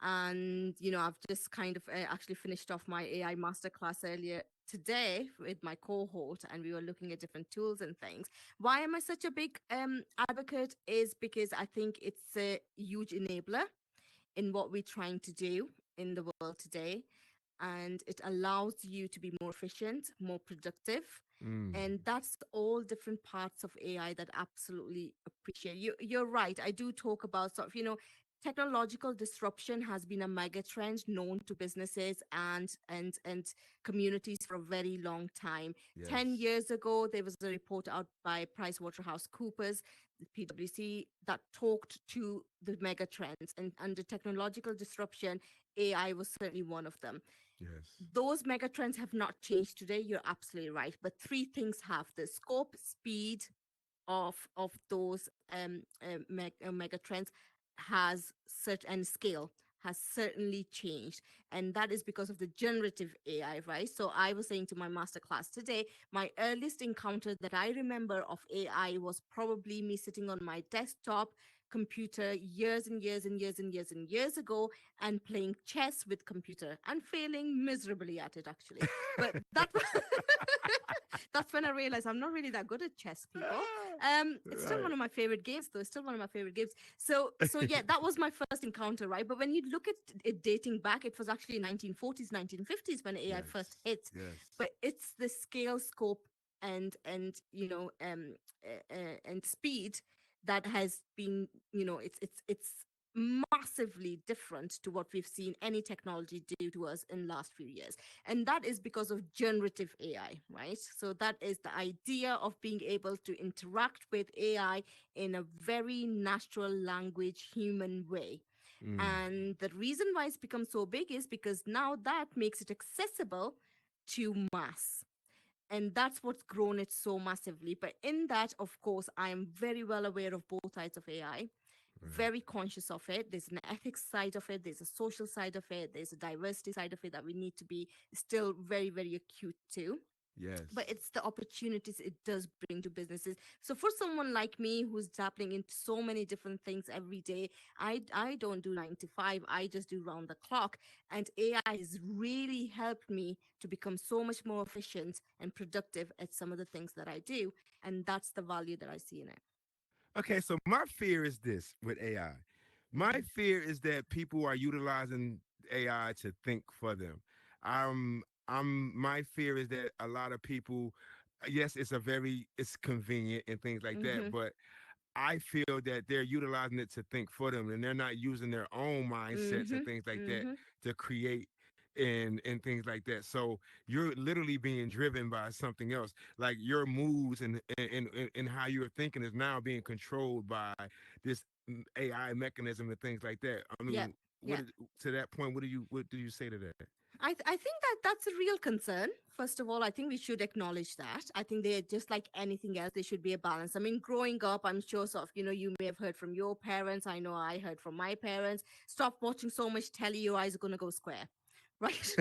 And, I've just kind of actually finished off my AI masterclass earlier today with my cohort, and we were looking at different tools and things. Why am I such a big advocate? Is because I think it's a huge enabler in what we're trying to do in the world today, and it allows you to be more efficient, more productive. Mm, And that's all different parts of AI that absolutely appreciate you. You're right. I do talk about sort of, technological disruption has been a mega trend known to businesses and communities for a very long time. yes. 10 years ago, there was a report out by PricewaterhouseCoopers, the PwC, that talked to the mega trends, and under technological disruption, AI was certainly one of them. Yes. Those megatrends have not changed today. You're absolutely right. But three things have: the scope, speed of those megatrends has such and scale has certainly changed, and that is because of the generative AI, right? So I was saying to my masterclass today, my earliest encounter that I remember of AI was probably me sitting on my desktop computer years and years and years and years and years ago and playing chess with computer and failing miserably at it actually. But that that's when I realized I'm not really that good at chess, people. It's still Right. one of my favorite games, though. It's still one of my favorite games. So yeah, that was my first encounter, right? But when you look at it dating back, it was actually 1940s, 1950s when AI Yes. first hit. Yes. But it's the scale, scope, and and speed that has been, it's massively different to what we've seen any technology do to us in last few years, and that is because of generative AI, right? So that is the idea of being able to interact with AI in a very natural language human way. Mm, And the reason why it's become so big is because now that makes it accessible to mass, and that's what's grown it so massively. But in that, of course, I am very well aware of both sides of AI, right. very conscious of it. There's an ethics side of it, there's a social side of it, there's a diversity side of it that we need to be still very, very acute to. But Yes. it's the opportunities it does bring to businesses. So for someone like me who's dabbling into so many different things every day, I don't do 9 to 5. I just do round the clock. And AI has really helped me to become so much more efficient and productive at some of the things that I do. And that's the value that I see in it. Okay, so my fear is this with AI. My Mhm. fear is that people are utilizing AI to think for them. My fear is that a lot of people, yes, it's convenient and things like that, Mm-hmm. but I feel that they're utilizing it to think for them, and they're not using their own mindsets and Mm-hmm. things like that Mm-hmm. to create and things like that. So you're literally being driven by something else. Like your moods and how you're thinking is now being controlled by this AI mechanism and things like that. I Yeah. mean, Yeah. to that point, what do you say to that? I think that that's a real concern. First of all, I think we should acknowledge that. I think they're just like anything else. There should be a balance. I mean, growing up, I'm sure sort of, you may have heard from your parents. I know I heard from my parents. Stop watching so much telly, your eyes are going to go square. Right?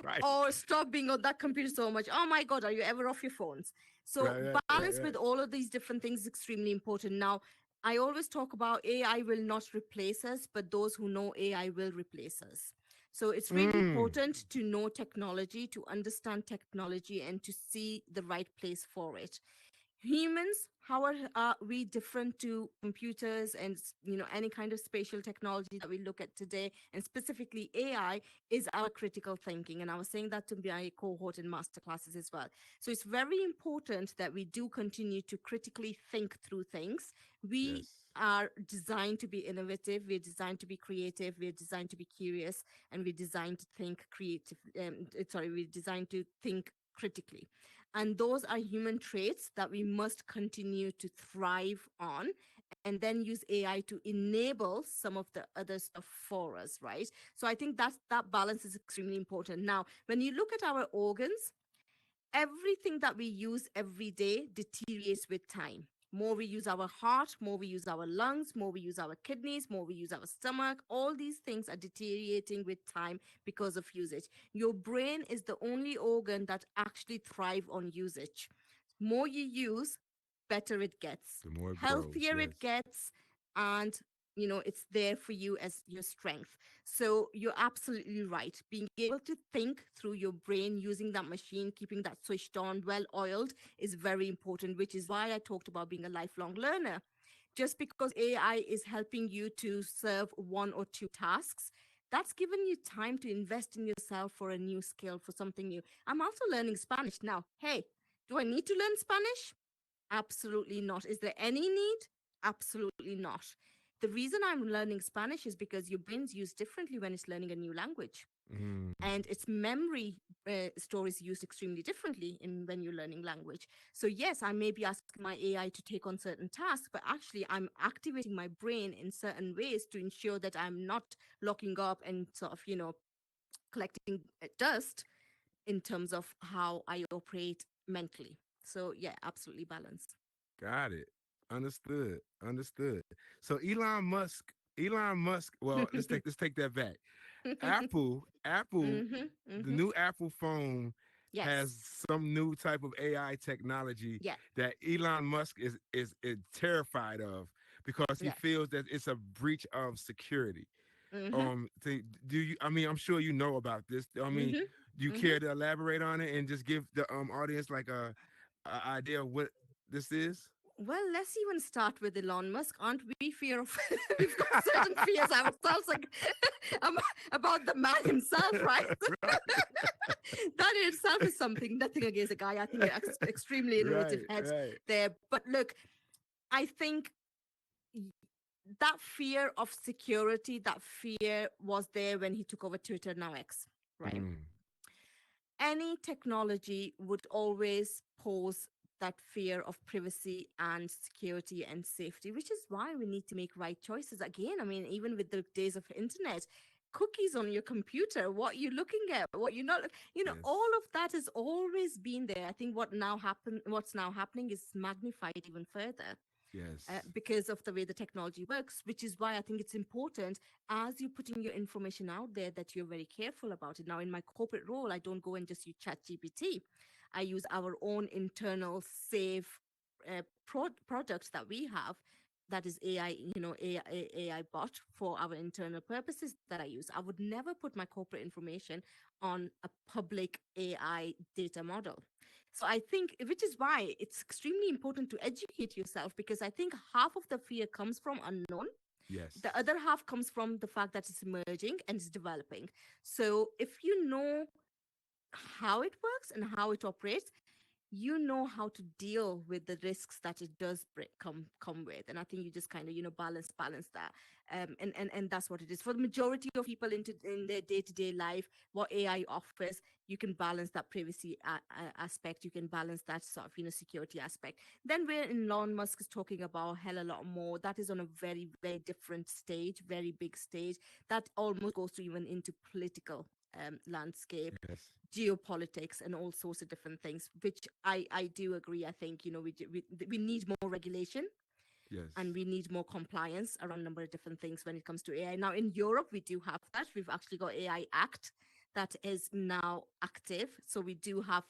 Right, Or stop being on that computer so much. Oh my God, are you ever off your phones? So balance right. with all of these different things is extremely important. Now, I always talk about AI will not replace us, but those who know AI will replace us. So it's really Mm, important to know technology, to understand technology, and to see the right place for it. Humans, how are we different to computers and any kind of spatial technology that we look at today, and specifically AI, is our critical thinking. And I was saying that to my cohort in master classes as well. So it's very important that we do continue to critically think through things. We yes. are designed to be innovative, we're designed to be creative, we're designed to be curious, and we're designed to think creative we're designed to think critically. And those are human traits that we must continue to thrive on, and then use AI to enable some of the other stuff for us, right? So I think that balance is extremely important. Now, when you look at our organs, everything that we use every day deteriorates with time. More we use our heart, more we use our lungs, more we use our kidneys, more we use our stomach. All these things are deteriorating with time because of usage. Your brain is the only organ that actually thrive on usage. More you use, better it gets, The more it grows, healthier it yes. gets, and it's there for you as your strength. So you're absolutely right. Being able to think through your brain, using that machine, keeping that switched on, well oiled, is very important, which is why I talked about being a lifelong learner. Just because AI is helping you to serve one or two tasks, that's given you time to invest in yourself for a new skill, for something new. I'm also learning Spanish now. Hey, do I need to learn Spanish? Absolutely not. Is there any need? Absolutely not. The reason I'm learning Spanish is because your brain's used differently when it's learning a new language, Mm, and its memory store is used extremely differently in when you're learning language. So yes, I may be asking my AI to take on certain tasks, but actually I'm activating my brain in certain ways to ensure that I'm not locking up and sort of collecting dust in terms of how I operate mentally. So yeah, absolutely balanced. got it. Understood. Understood. So Elon Musk. Well, let's take that back. Apple, Mm-hmm. the Mm-hmm. new Apple phone has Yes. some new type of AI technology Yeah. that Elon Musk is terrified of because he Yeah. feels that it's a breach of security. Mm-hmm. Do you? I mean, I'm sure you know about this. I mean, Mm-hmm. do you Mm-hmm. care to elaborate on it and just give the audience like a idea of what this is? Well, let's even start with Elon Musk. Aren't we fear of? We've got certain fears ourselves, like um, about the man himself, right? Right, That in itself is something. Nothing against the guy. I think you're extremely innovative right, head right. there. But look, I think that fear of security, that fear was there when he took over Twitter, now X, right? Mm, Any technology would always pose that fear of privacy and security and safety, which is why we need to make right choices. Again, I mean, even with the days of internet, cookies on your computer, what you're looking at, what you're not, yes, all of that has always been there. I think what's now happening is magnified even further yes, because of the way the technology works, which is why I think it's important as you're putting your information out there that you're very careful about it. Now, in my corporate role, I don't go and just use ChatGPT. I use our own internal safe products that we have. That is AI, AI bot for our internal purposes that I use. I would never put my corporate information on a public AI data model. So I think, which is why it's extremely important to educate yourself, because I think half of the fear comes from unknown. Yes. The other half comes from the fact that it's emerging and it's developing. So if you know how it works and how it operates, you know how to deal with the risks that it does come with. And I think you just kind of balance that. And that's what it is for the majority of people in their day-to-day life. What AI offers, you can balance that privacy aspect, you can balance that sort of security aspect. Then where Elon Musk is talking about a hell a lot more, that is on a very, very different stage, very big stage, that almost goes to even into political landscape, Yes. geopolitics, and all sorts of different things, which I do agree. I think we need more regulation Yes. and we need more compliance around a number of different things when it comes to AI. Now in Europe, we do have that. We've actually got AI Act that is now active. So we do have,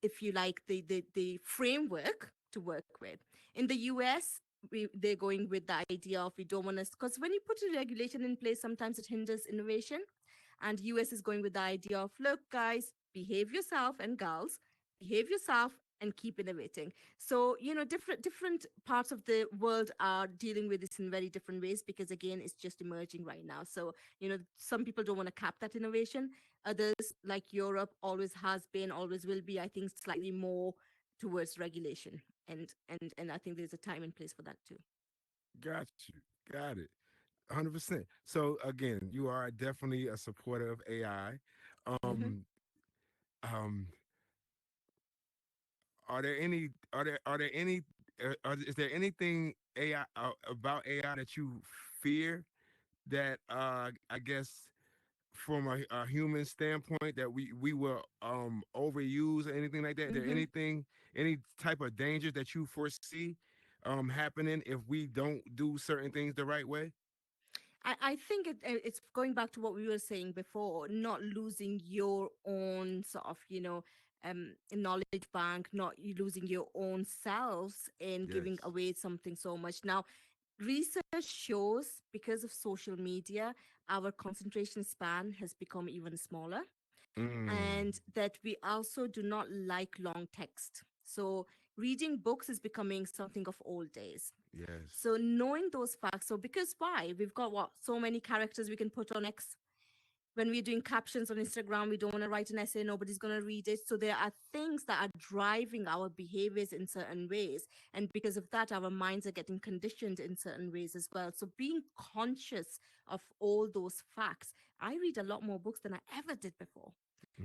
if you like, the framework to work with. In the US, they're going with the idea of, we don't want to, because when you put a regulation in place, sometimes it hinders innovation. And US is going with the idea of, look, guys, behave yourself, and gals, behave yourself and keep innovating. So, different parts of the world are dealing with this in very different ways, because again, it's just emerging right now. So, some people don't want to cap that innovation. Others, like Europe, always has been, always will be, I think, slightly more towards regulation. And I think there's a time and place for that too. Got you. Got it. 100%. So again, you are definitely a supporter of AI. Hmm. Um, um, are there any is there anything AI about AI that you fear that I guess from a human standpoint that we will overuse or anything like that? Is there Hmm. anything, any type of dangers that you foresee happening if we don't do certain things the right way? I think it's going back to what we were saying before, not losing your own sort of, knowledge bank, not you losing your own selves in giving Yes. away something so much. Now, research shows because of social media, our concentration span has become even smaller, Mm, and that we also do not like long text. So reading books is becoming something of old days. yes. So knowing those facts, so because why? We've got what, so many characters we can put on X. When we're doing captions on Instagram, we don't want to write an essay, nobody's going to read it. So there are things that are driving our behaviors in certain ways. And because of that, our minds are getting conditioned in certain ways as well. So being conscious of all those facts, I read a lot more books than I ever did before.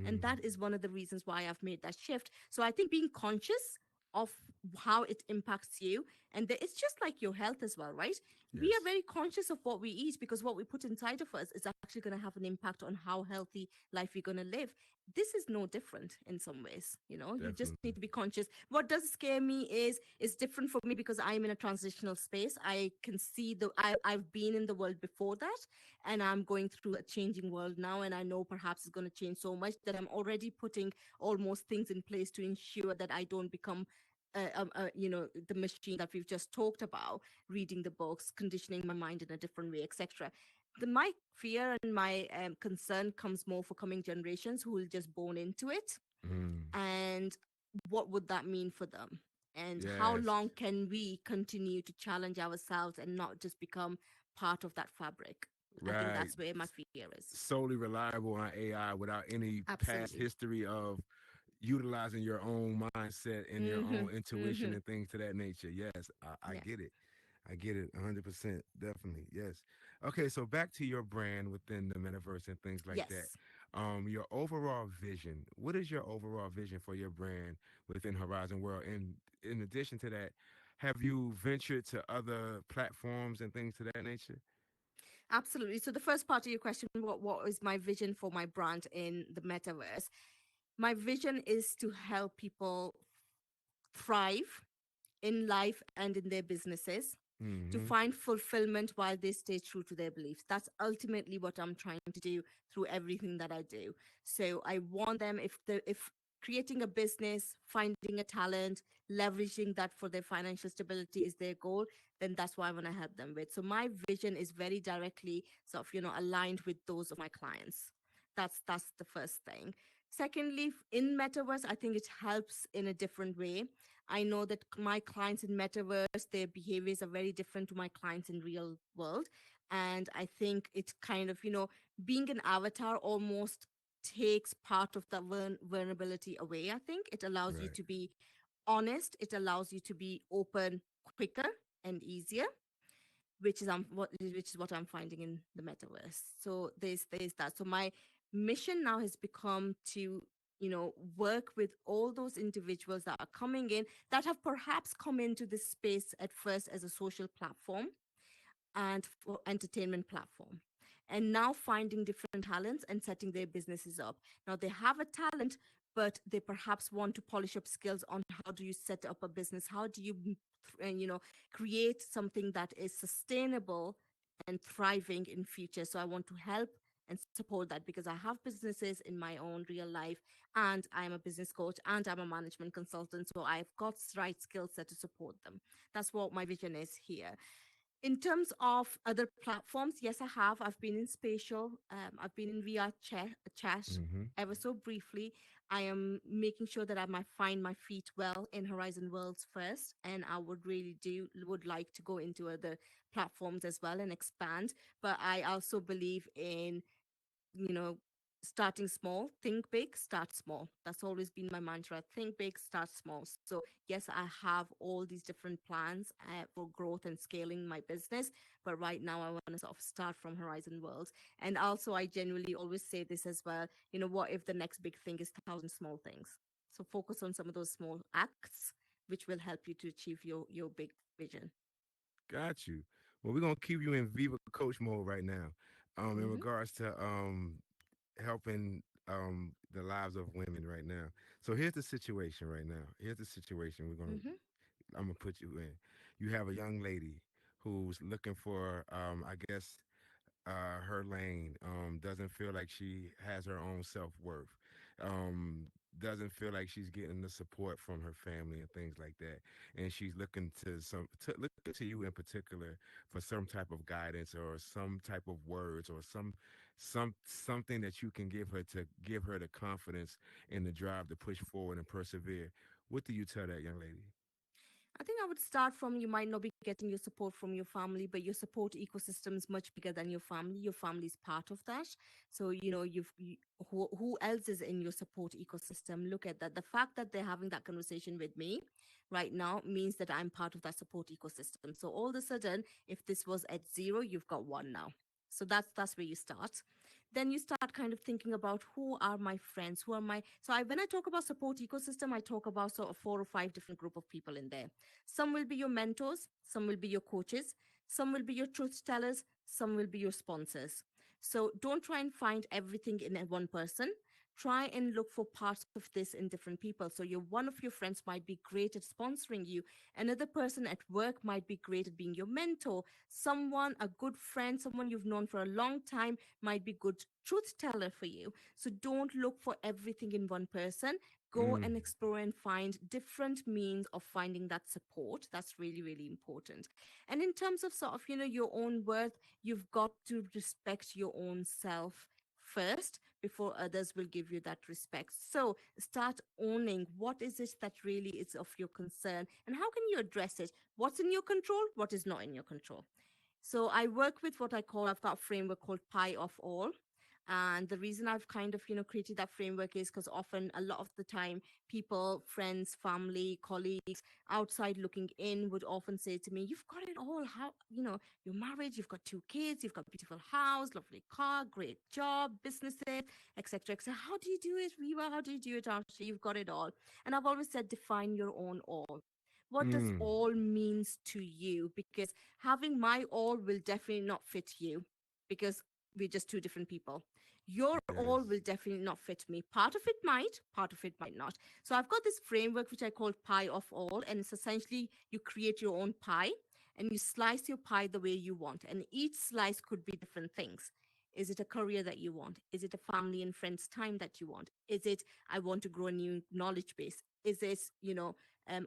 And Mm, that is one of the reasons why I've made that shift. So I think being conscious of how it impacts you, and it's just like your health as well, right? We are yes. very conscious of what we eat, because what we put inside of us is actually going to have an impact on how healthy life you're going to live. This is no different in some ways. You just Definitely. need to be conscious. What does scare me is different for me, because I'm in a transitional space. I can see I've been in the world before that, and I'm going through a changing world now, and I know perhaps it's going to change so much that I'm already putting almost things in place to ensure that I don't become the machine that we've just talked about, reading the books, conditioning my mind in a different way, etc. My fear and my concern comes more for coming generations who will just born into it, Mm, and what would that mean for them, and how yes. long can we continue to challenge ourselves and not just become part of that fabric? I think Right. that's where my fear is. Solely reliable on AI without any past Absolutely. history of utilizing your own mindset and your Mm-hmm. own intuition Mm-hmm. and things to that nature. Yes, I Yeah. get it. I get it 100%. Definitely. Yes. Okay. So back to your brand within the metaverse and things like that. Yes. Your overall vision. What is your overall vision for your brand within Horizon World? And in addition to that, have you ventured to other platforms and things to that nature? Absolutely. So the first part of your question, what is my vision for my brand in the metaverse? My vision is to help people thrive in life and in their businesses, to Mm-hmm. find fulfillment while they stay true to their beliefs. That's ultimately what I'm trying to do through everything that I do. So I want them, if creating a business, finding a talent, leveraging that for their financial stability is their goal, then that's what I want to help them with. So my vision is very directly sort of, aligned with those of my clients. That's the first thing. Secondly, in metaverse, I think it helps in a different way. I know that my clients in Metaverse, their behaviors are very different to my clients in real world. And I think it's kind of, being an avatar almost takes part of the vulnerability away. I think it allows you Right. to be honest, it allows you to be open quicker and easier, which is what I'm finding in the metaverse. So there's that. So my mission now has become to work with all those individuals that are coming in, that have perhaps come into this space at first as a social platform and for entertainment platform, and now finding different talents and setting their businesses up. Now they have a talent, but they perhaps want to polish up skills on how do you set up a business, how do you create something that is sustainable and thriving in future. So I want to help and support that, because I have businesses in my own real life, and I'm a business coach, and I'm a management consultant, so I've got right skill set to support them. That's what my vision is here. In terms of other platforms, yes, I have. I've been in Spatial. I've been in VR chat Mm-hmm. ever so briefly. I am making sure that I might find my feet well in Horizon Worlds first, and I would like to go into other platforms as well and expand. But I also believe in you know, starting small, think big, start small. That's always been my mantra. Think big, start small. So, yes, I have all these different plans for growth and scaling my business. But right now, I want to sort of start from Horizon Worlds. And also, I genuinely always say this as well. What if the next big thing is 1,000 small things? So, focus on some of those small acts, which will help you to achieve your big vision. Got you. Well, we're gonna keep you in Viva Coach mode right now, in Mm-hmm. regards to helping the lives of women right now. So here's the situation right now. Here's the situation Mm-hmm. I'm gonna put you in. You have a young lady who's looking for I guess her lane, doesn't feel like she has her own self-worth, um doesn't feel like she's getting the support from her family and things like that, and she's looking looking to you in particular for some type of guidance or some type of words or something that you can give her to give her the confidence and the drive to push forward and persevere. What do you tell that young lady? I think I would start from, you might not be getting your support from your family, but your support ecosystem is much bigger than your family. Your family is part of that. So, who else is in your support ecosystem? Look at that. The fact that they're having that conversation with me right now means that I'm part of that support ecosystem. So all of a sudden, if this was at zero, you've got one now. So that's where you start. Then you start kind of thinking about, who are my friends, who are my so I when I talk about support ecosystem, I talk about sort of 4 or 5 different group of people in there. Some will be your mentors, some will be your coaches, some will be your truth tellers, some will be your sponsors. So don't try and find everything in one person. Try and look for parts of this in different people. So one of your friends might be great at sponsoring you. Another person at work might be great at being your mentor. Someone, a good friend, someone you've known for a long time might be good truth teller for you. So don't look for everything in one person. Go Mm. and explore and find different means of finding that support. That's really, really important. And in terms of sort of, your own worth, you've got to respect your own self first before others will give you that respect. So start owning what is it that really is of your concern, and how can you address it? What's in your control? What is not in your control? So I work with what I've got a framework called Pi of All. And the reason I've kind of, created that framework is because often, a lot of the time, people, friends, family, colleagues outside looking in would often say to me, "You've got it all. How, you're married, you've got 2 kids, you've got a beautiful house, lovely car, great job, businesses, etc., etc. How do you do it, Viva? How do you do it, Archie? You've got it all." And I've always said, define your own all. What does Mm. all means to you? Because having my all will definitely not fit you, because we're just two different people. Your all Yes. will definitely not fit me. Part of it might, part of it might not. So I've got this framework which I call Pie of All, and it's essentially, you create your own pie and you slice your pie the way you want. And each slice could be different things. Is it a career that you want? Is it a family and friends time that you want? Is it, I want to grow a new knowledge base? Is it,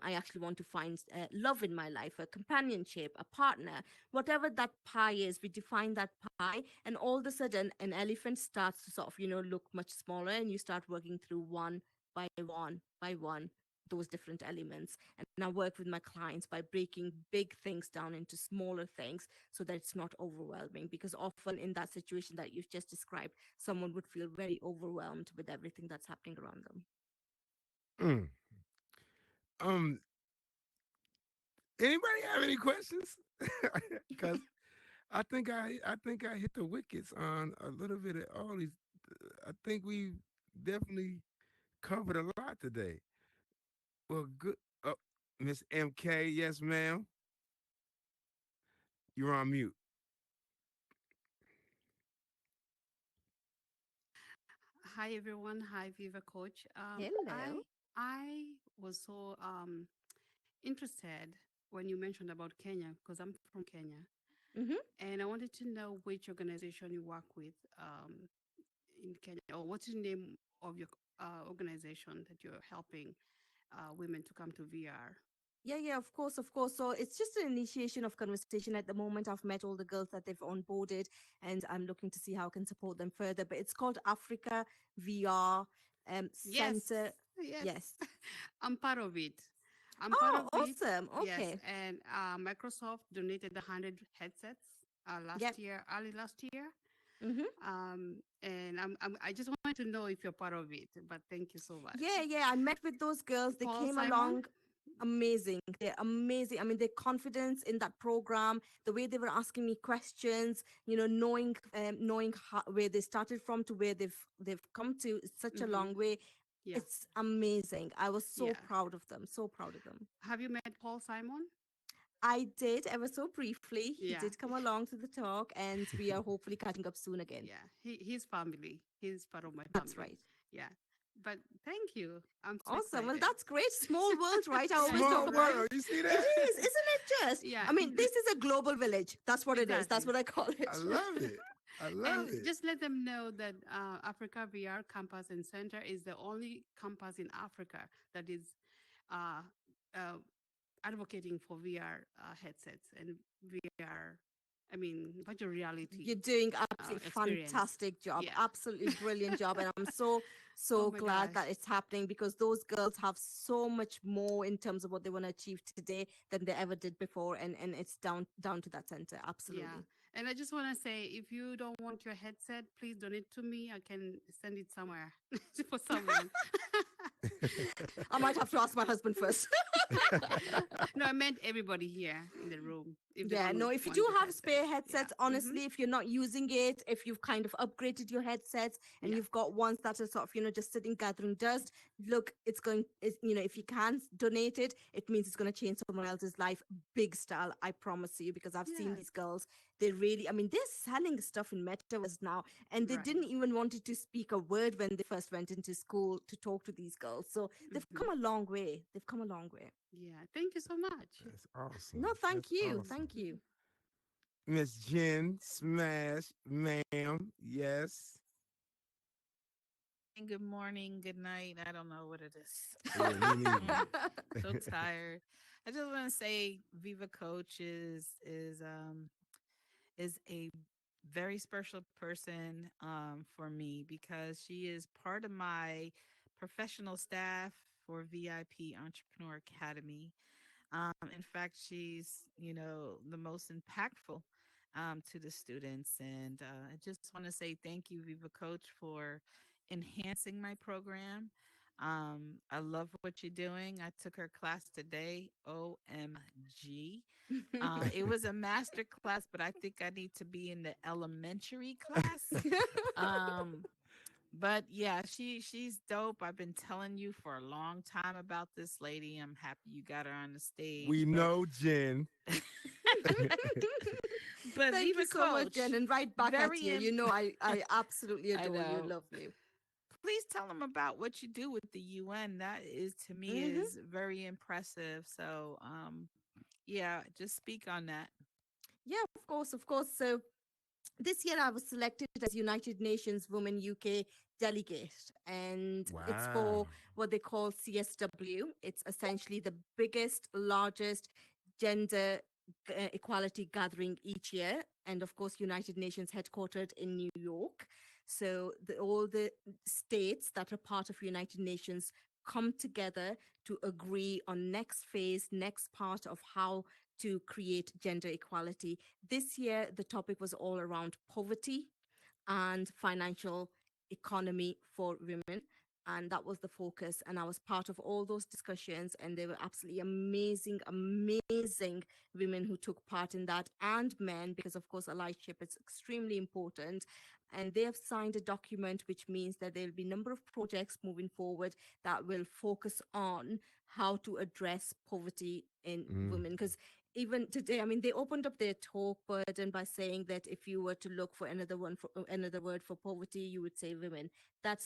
I actually want to find love in my life, a companionship, a partner, whatever that pie is, we define that pie. And all of a sudden, an elephant starts to sort of, look much smaller, and you start working through one by one by one those different elements. And I work with my clients by breaking big things down into smaller things so that it's not overwhelming, because often in that situation that you've just described, someone would feel very overwhelmed with everything that's happening around them. Mm. Um, anybody have any questions? Because I think I hit the wickets on a little bit of all these. I think we definitely covered a lot today. Well, good. Oh, Miss MK, yes, ma'am. You're on mute. Hi everyone. Hi Viva Coach. Hello. I was so interested when you mentioned about Kenya because I'm from Kenya, Mm-hmm. and I wanted to know which organization you work with in Kenya, or what's the name of your organization that you're helping women to come to VR. Yeah, yeah, of course, of course. So it's just an initiation of conversation at the moment. I've met all the girls that they've onboarded, and I'm looking to see how I can support them further. But it's called Africa VR Yes, Center. yes, Yes. I'm part of it. I'm part Oh, of it. awesome. Yes, Okay. and Microsoft donated 100 headsets Yep. last year, early last year. Mm-hmm. And I just wanted to know if you're part of it, but thank you so much. Yeah, yeah. I met with those girls. They Paul came Simon? along amazing. They're amazing. I mean, their confidence in that program, the way they were asking me questions, knowing how, where they started from to where they've come to, it's such a Mm-hmm. long way. Yeah. It's amazing. I was so Yeah. proud of them. So proud of them. Have you met Paul Simon? I did ever so briefly. He Yeah. did come along to the talk, and we are hopefully catching up soon again. Yeah. He's family. He's part of my family. That's right. Yeah. But thank you. I'm so Awesome. Well, excited. that's great. Small world, right? I Yeah. always Small talk about world. You see it. that? Is, isn't it just? Yeah. I mean, this is a global village. That's what it is. That's Exactly. what I call it. I love it. I love And it. just let them know that Africa VR Campus and Center is the only campus in Africa that is uh, uh, advocating for VR headsets and VR, I mean, virtual reality You're doing absolutely experience. fantastic job. Yeah. Absolutely brilliant job. And I'm so Oh my glad gosh. that it's happening, because those girls have so much more in terms of what they want to achieve today than they ever did before. And it's down to that center. Absolutely. Yeah. And I just want to say, if you don't want your headset, please donate to me. I can send it somewhere for someone. I might have to ask my husband first. No, I meant everybody here in the room. If they Yeah, don't no, if you want do the have headset. spare Yeah. headsets, honestly, if you're not using it, if you've kind of upgraded your headsets and Yeah. you've got ones that are sort of, just sitting gathering dust, look, if you can donate it, it means it's going to change someone else's life, big style, I promise you, because I've seen Yes. these girls. They really, I mean, they're selling stuff in Metaverse now, and they Right. didn't even wanted to speak a word when they first went into school to talk to these girls. So they've Mhm. come a long way. They've come a long way. Yeah. Thank you so much. That's awesome. No, thank That's you. awesome. Thank you. Miss Jen Smash, ma'am. Yes. Good morning, good night. I don't know what it is. Yeah, me neither. So tired. I just want to say Viva Coach is a very special person for me, because she is part of my professional staff for VIP Entrepreneur Academy. In fact, she's, the most impactful to the students. And I just want to say thank you, Viva Coach, for enhancing my program. I love what you're doing. I took her class today. OMG. It was a master class, but I think I need to be in the elementary class. But yeah, she's dope. I've been telling you for a long time about this lady. I'm happy you got her on the stage. We know, Jen. But Thank Viva you so much, Jen. Coach, And right back at very you. im- You know, I absolutely I adore you. know. Love you. Please tell them about what you do with the UN. That is, to me, Mhm. is very impressive. So, yeah, just speak on that. Yeah, of course, of course. So this year I was selected as United Nations Women UK delegate, and it's for Wow. what they call CSW. It's essentially the biggest, largest gender equality gathering each year, and of course, United Nations headquartered in New York. So all the states that are part of United Nations come together to agree on next phase, next part of how to create gender equality. This year, the topic was all around poverty and financial economy for women. And that was the focus. And I was part of all those discussions, and they were absolutely amazing, amazing women who took part in that, and men, because of course, allyship is extremely important. And they have signed a document, which means that there will be a number of projects moving forward that will focus on how to address poverty in Mm. women. Because even today, I mean, they opened up their talk burden by saying that if you were to look for another word for poverty, you would say women. That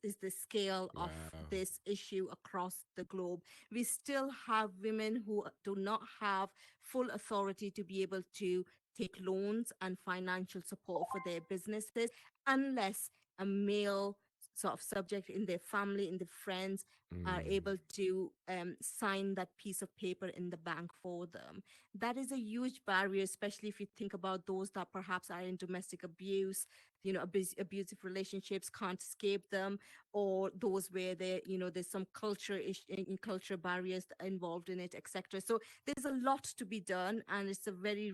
is the scale of Wow. this issue across the globe. We still have women who do not have full authority to be able to take loans and financial support for their businesses unless a male sort of subject in their family, in their friends, are Mm. able to sign that piece of paper in the bank for them. That is a huge barrier, especially if you think about those that perhaps are in domestic abuse, abusive relationships, can't escape them, or those where there's some culture barriers involved in it, etc. So there's a lot to be done, and it's a very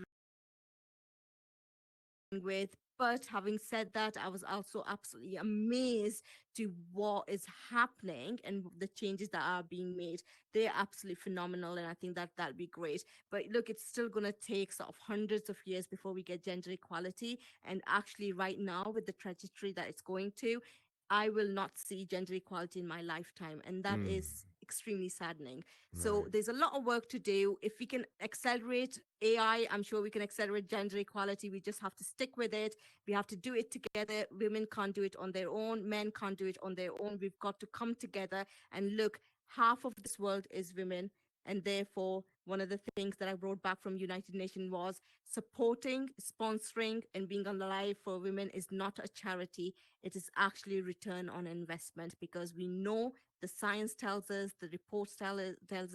with. But having said that, I was also absolutely amazed to what is happening and the changes that are being made. They're absolutely phenomenal, and I think that that'll be great. But look, it's still going to take sort of hundreds of years before we get gender equality. And actually, right now, with the trajectory that it's going to, I will not see gender equality in my lifetime. And that Mm. is extremely saddening. So Right. there's a lot of work to do. If we can accelerate AI, I'm sure we can accelerate gender equality. We just have to stick with it. We have to do it together. Women can't do it on their own. Men can't do it on their own. We've got to come together and look, half of this world is women. And therefore, one of the things that I brought back from United Nations was supporting, sponsoring, and being alive for women is not a charity. It is actually return on investment, because we know the science tells us, the reports tells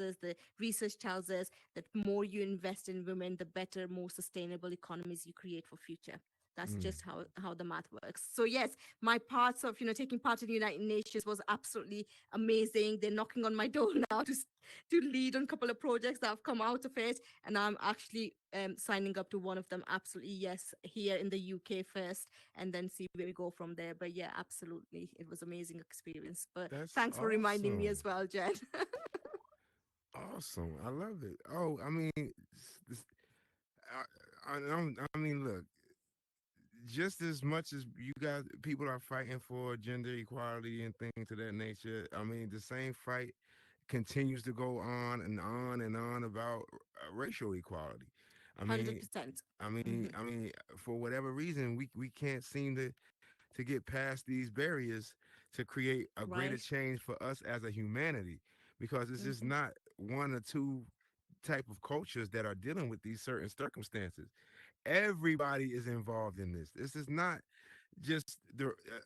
us, the research tells us that more you invest in women, the better, more sustainable economies you create for future. That's Mm. just how the math works. So yes, my parts of taking part in the United Nations was absolutely amazing. They're knocking on my door now to lead on a couple of projects that have come out of it, and I'm actually signing up to one of them. Absolutely, yes, here in the UK first, and then see where we go from there. But yeah, absolutely, it was amazing experience. But That's thanks for reminding me awesome. as well, Jen. Awesome. I love it. Oh, I mean, I mean, look, just as much as you guys, people are fighting for gender equality and things of that nature. I mean, the same fight continues to go on and on and on about racial equality. I mean, 100%. I mean, I mean, for whatever reason, we can't seem to get past these barriers to create a greater Right. change for us as a humanity, because it's just Hmm. not one or two type of cultures that are dealing with these certain circumstances. Everybody is involved in this. This is not just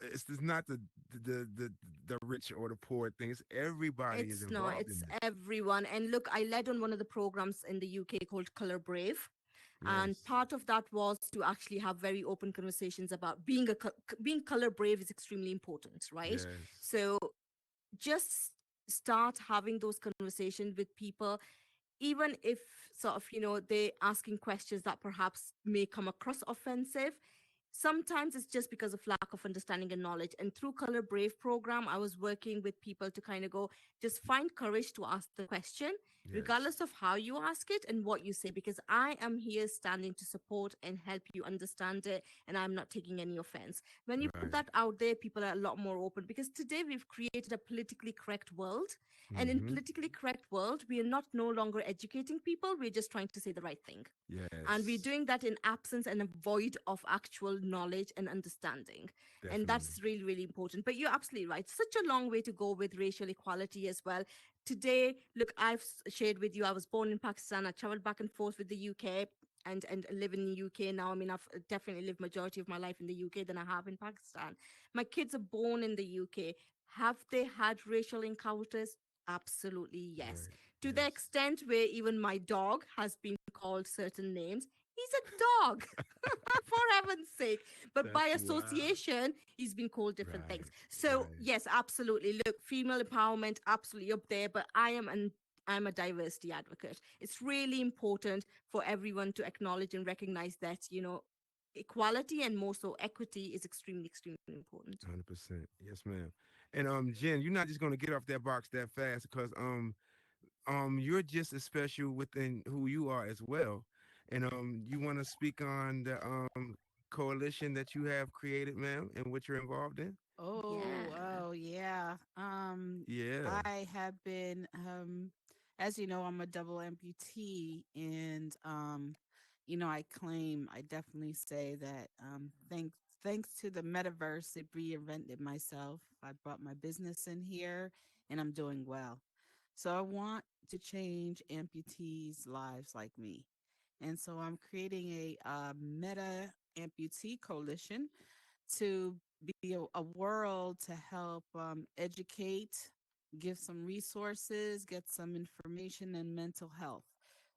it's just not the the the rich or the poor things. Everybody is It's not, involved in it's this. everyone. And look, I led on one of the programs in the UK called Color Brave. And Yes. part of that was to actually have very open conversations about being color brave is extremely important, right? Yes. So just start having those conversations with people, even if sort of they're asking questions that perhaps may come across offensive. Sometimes it's just because of lack of understanding and knowledge. And through Color Brave program, I was working with people to kind of go, just find courage to ask the question, Yes. regardless of how you ask it and what you say, because I am here standing to support and help you understand it, and I'm not taking any offense. When you put Right. that out there, people are a lot more open, because today we've created a politically correct world. And in Mm-hmm. politically correct world, we are not no longer educating people, we're just trying to say the right thing. And we're Yes. doing that in absence and a void of actual knowledge and understanding. And Definitely. that's really, really important. But you're absolutely right. Such a long way to go with racial equality as well. Today, look, I've shared with you, I was born in Pakistan. I traveled back and forth with the UK and live in the UK now. I mean, I've definitely lived majority of my life in the UK than I have in Pakistan. My kids are born in the UK. Have they had racial encounters? Absolutely, yes. Right. To the Yes. extent where even my dog has been called certain names. He's a dog. For heaven's sake. But by That's wild. association, he's been called different things. Right. So Right. yes, absolutely. Look, female empowerment, absolutely up there. But I'm a diversity advocate. It's really important for everyone to acknowledge and recognize that, equality and more so equity is extremely, extremely important. 100%. Yes, ma'am. And Jen, you're not just gonna get off that box that fast because you're just as special within who you are as well. And you want to speak on the coalition that you have created, ma'am, and what you're involved in? Yeah. Oh yeah. Yeah. I have been as you know, I'm a double amputee and I definitely say that thanks to the metaverse, it reinvented myself. I brought my business in here and I'm doing well. So I want to change amputees' lives like me. And so I'm creating a meta amputee coalition to be a world to help educate, give some resources, get some information and mental health.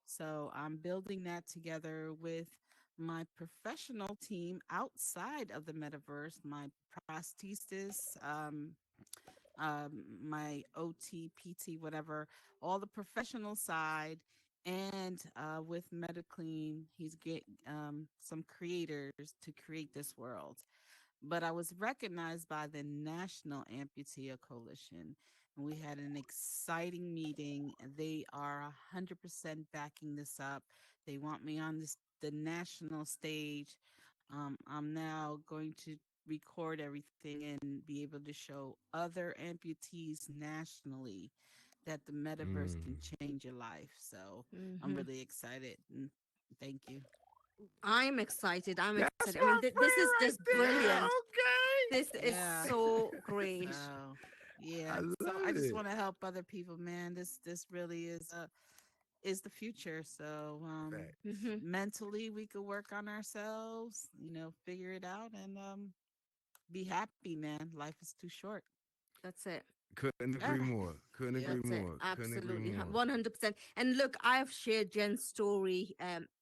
So I'm building that together with my professional team outside of the metaverse, my prosthesis, my OT, PT, whatever, all the professional side. And with MetaClean, he's get some creators to create this world. But I was recognized by the National Amputee Coalition. And we had an exciting meeting. They are 100% backing this up. They want me on the national stage. I'm now going to record everything and be able to show other amputees nationally that the metaverse can Mm. change your life. So I'm Hmm. really excited. And thank you. I'm excited. I'm That's excited. I my mean, this friend is right just there. brilliant. This is Yeah. so great. So I yeah. So love I just it. want to help other people, man. This really is the future. So Facts. Hmm. mentally we could work on ourselves, figure it out and be happy, man. Life is too short. That's it. Couldn't Ah, agree more. Couldn't yep. agree That's it. more. Couldn't agree Absolutely. more. 100%. And look, I've shared Jen's story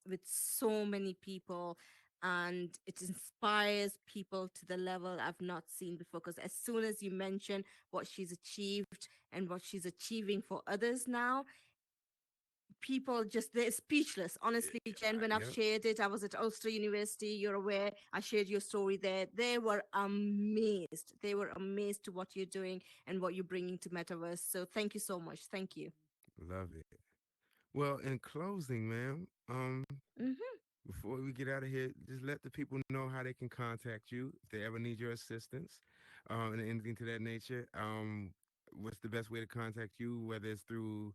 with so many people, and it inspires people to the level I've not seen before. Because as soon as you mention what she's achieved and what she's achieving for others now, people just they're speechless. Honestly, Jen, when I've Yep. shared it, I was at Ulster University, you're aware, I shared your story there. They were amazed. They were amazed to what you're doing and what you're bringing to Metaverse. So thank you so much. Thank you. Love it. Well, in closing, ma'am, Hmm. before we get out of here, just let the people know how they can contact you if they ever need your assistance, and anything to that nature. What's the best way to contact you, whether it's through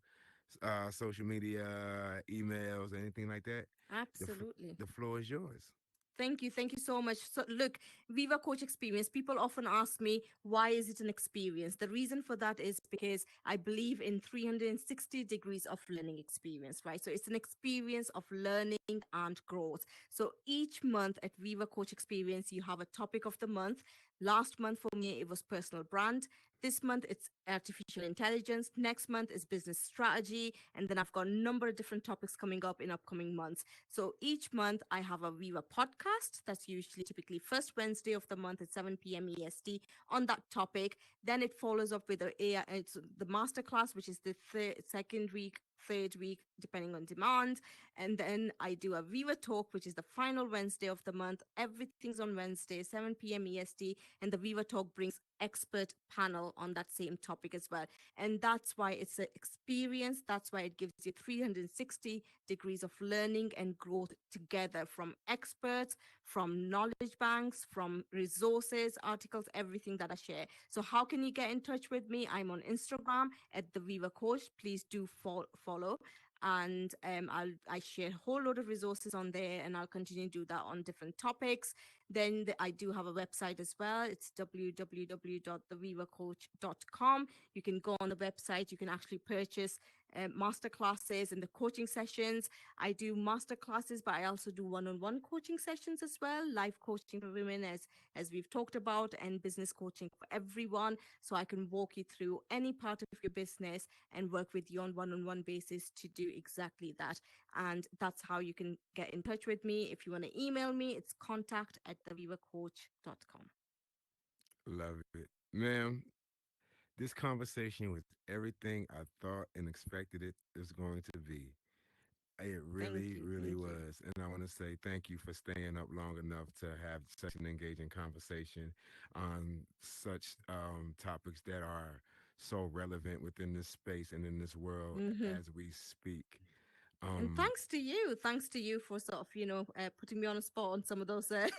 social media, emails, anything like that? Absolutely. The floor is yours. Thank you. Thank you so much. So, look, Viva Coach Experience, people often ask me, why is it an experience? The reason for that is because I believe in 360 degrees of learning experience, right? So, it's an experience of learning and growth. So, each month at Viva Coach Experience, you have a topic of the month. Last month for me, it was personal brand. This month, it's artificial intelligence. Next month is business strategy. And then I've got a number of different topics coming up in upcoming months. So each month I have a Viva podcast that's usually typically first Wednesday of the month at 7 p.m. EST on that topic. Then it follows up with it's the masterclass, which is the second week, third week, depending on demand. And then I do a Viva talk, which is the final Wednesday of the month. Everything's on Wednesday, 7 p.m. EST. And the Viva talk brings expert panel on that same topic as well. And that's why it's an experience. That's why it gives you 360 degrees of learning and growth together from experts, from knowledge banks, from resources, articles, everything that I share. So how can you get in touch with me? I'm on Instagram at the Viva Coach. Please do follow. And I share a whole load of resources on there, and I'll continue to do that on different topics. Then I do have a website as well. It's www.thevivacoach.com. You can go on the website. You can actually purchase master classes and the coaching sessions. I do master classes, but I also do one-on-one coaching sessions as well, life coaching for women, as we've talked about, and business coaching for everyone. So I can walk you through any part of your business and work with you on one-on-one basis to do exactly that. And that's how you can get in touch with me. If you want to email me, it's contact@thevivacoach.com. Love it, ma'am. This conversation was everything I thought and expected it was going to be. It Thank really, you. really Thank you. was. And I want to say thank you for staying up long enough to have such an engaging conversation on such topics that are so relevant within this space and in this world Hmm. as we speak. And Um, thanks to you, for sort of putting me on a spot on some of those some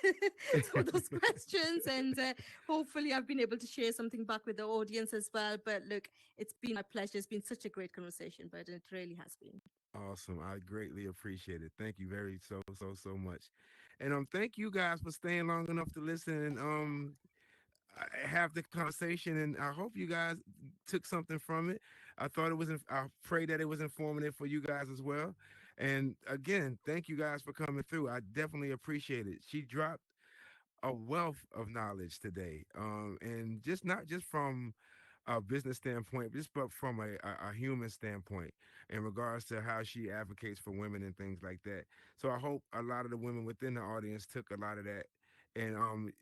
of those questions, and hopefully I've been able to share something back with the audience as well. But look, it's been my pleasure. It's been such a great conversation, but it really has been. Awesome. I greatly appreciate it. Thank you very so much. And thank you guys for staying long enough to listen and have the conversation, and I hope you guys took something from it. I thought it was I pray that it was informative for you guys as well. And again, thank you guys for coming through. I definitely appreciate it. She dropped a wealth of knowledge today. And just not just from a business standpoint, just but from a human standpoint in regards to how she advocates for women and things like that. So I hope a lot of the women within the audience took a lot of that and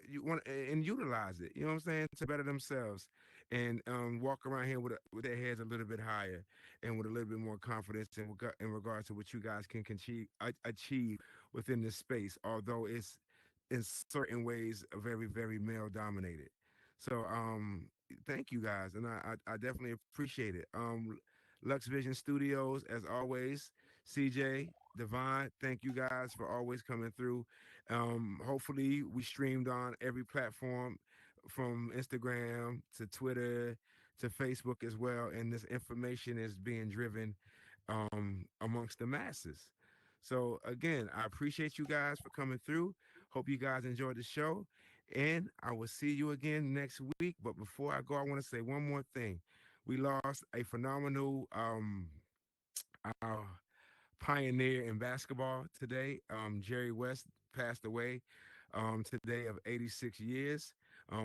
you want and utilize it. You know what I'm saying, to better themselves and walk around here with their heads a little bit higher and with a little bit more confidence in regards to what you guys can achieve within this space. Although it's in certain ways very male dominated. So thank you guys, and I definitely appreciate it. Lux Vision Studios, as always, CJ, Divine, thank you guys for always coming through. Hopefully we streamed on every platform from Instagram to Twitter to Facebook as well, and this information is being driven amongst the masses. So again, I appreciate you guys for coming through. Hope you guys enjoyed the show, and I will see you again next week. But before I go, I want to say one more thing. We lost a phenomenal uh, pioneer in basketball today. Jerry West passed away today of 86 years.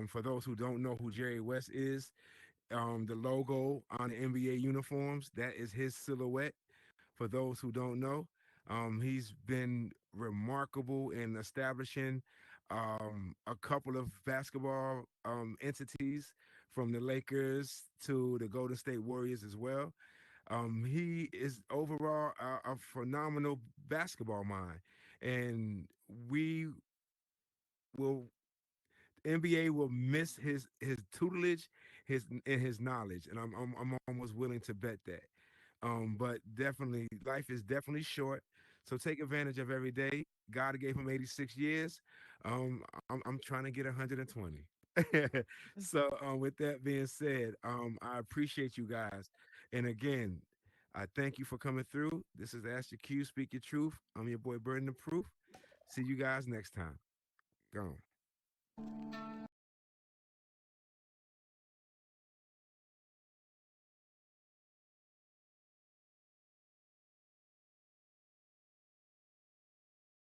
For those who don't know who Jerry West is, the logo on the NBA uniforms, that is his silhouette. For those who don't know, he's been remarkable in establishing a couple of basketball entities from the Lakers to the Golden State Warriors as well. He is overall a phenomenal basketball mind, and we will NBA will miss his tutelage, his knowledge, and I'm almost willing to bet that. But definitely, life is definitely short, so take advantage of every day. God gave him 86 years. I'm trying to get 120. So, with that being said, I appreciate you guys, and again, I thank you for coming through. This is Ask Your Q, Speak Your Truth. I'm your boy Burden of Proof. See you guys next time. Gone.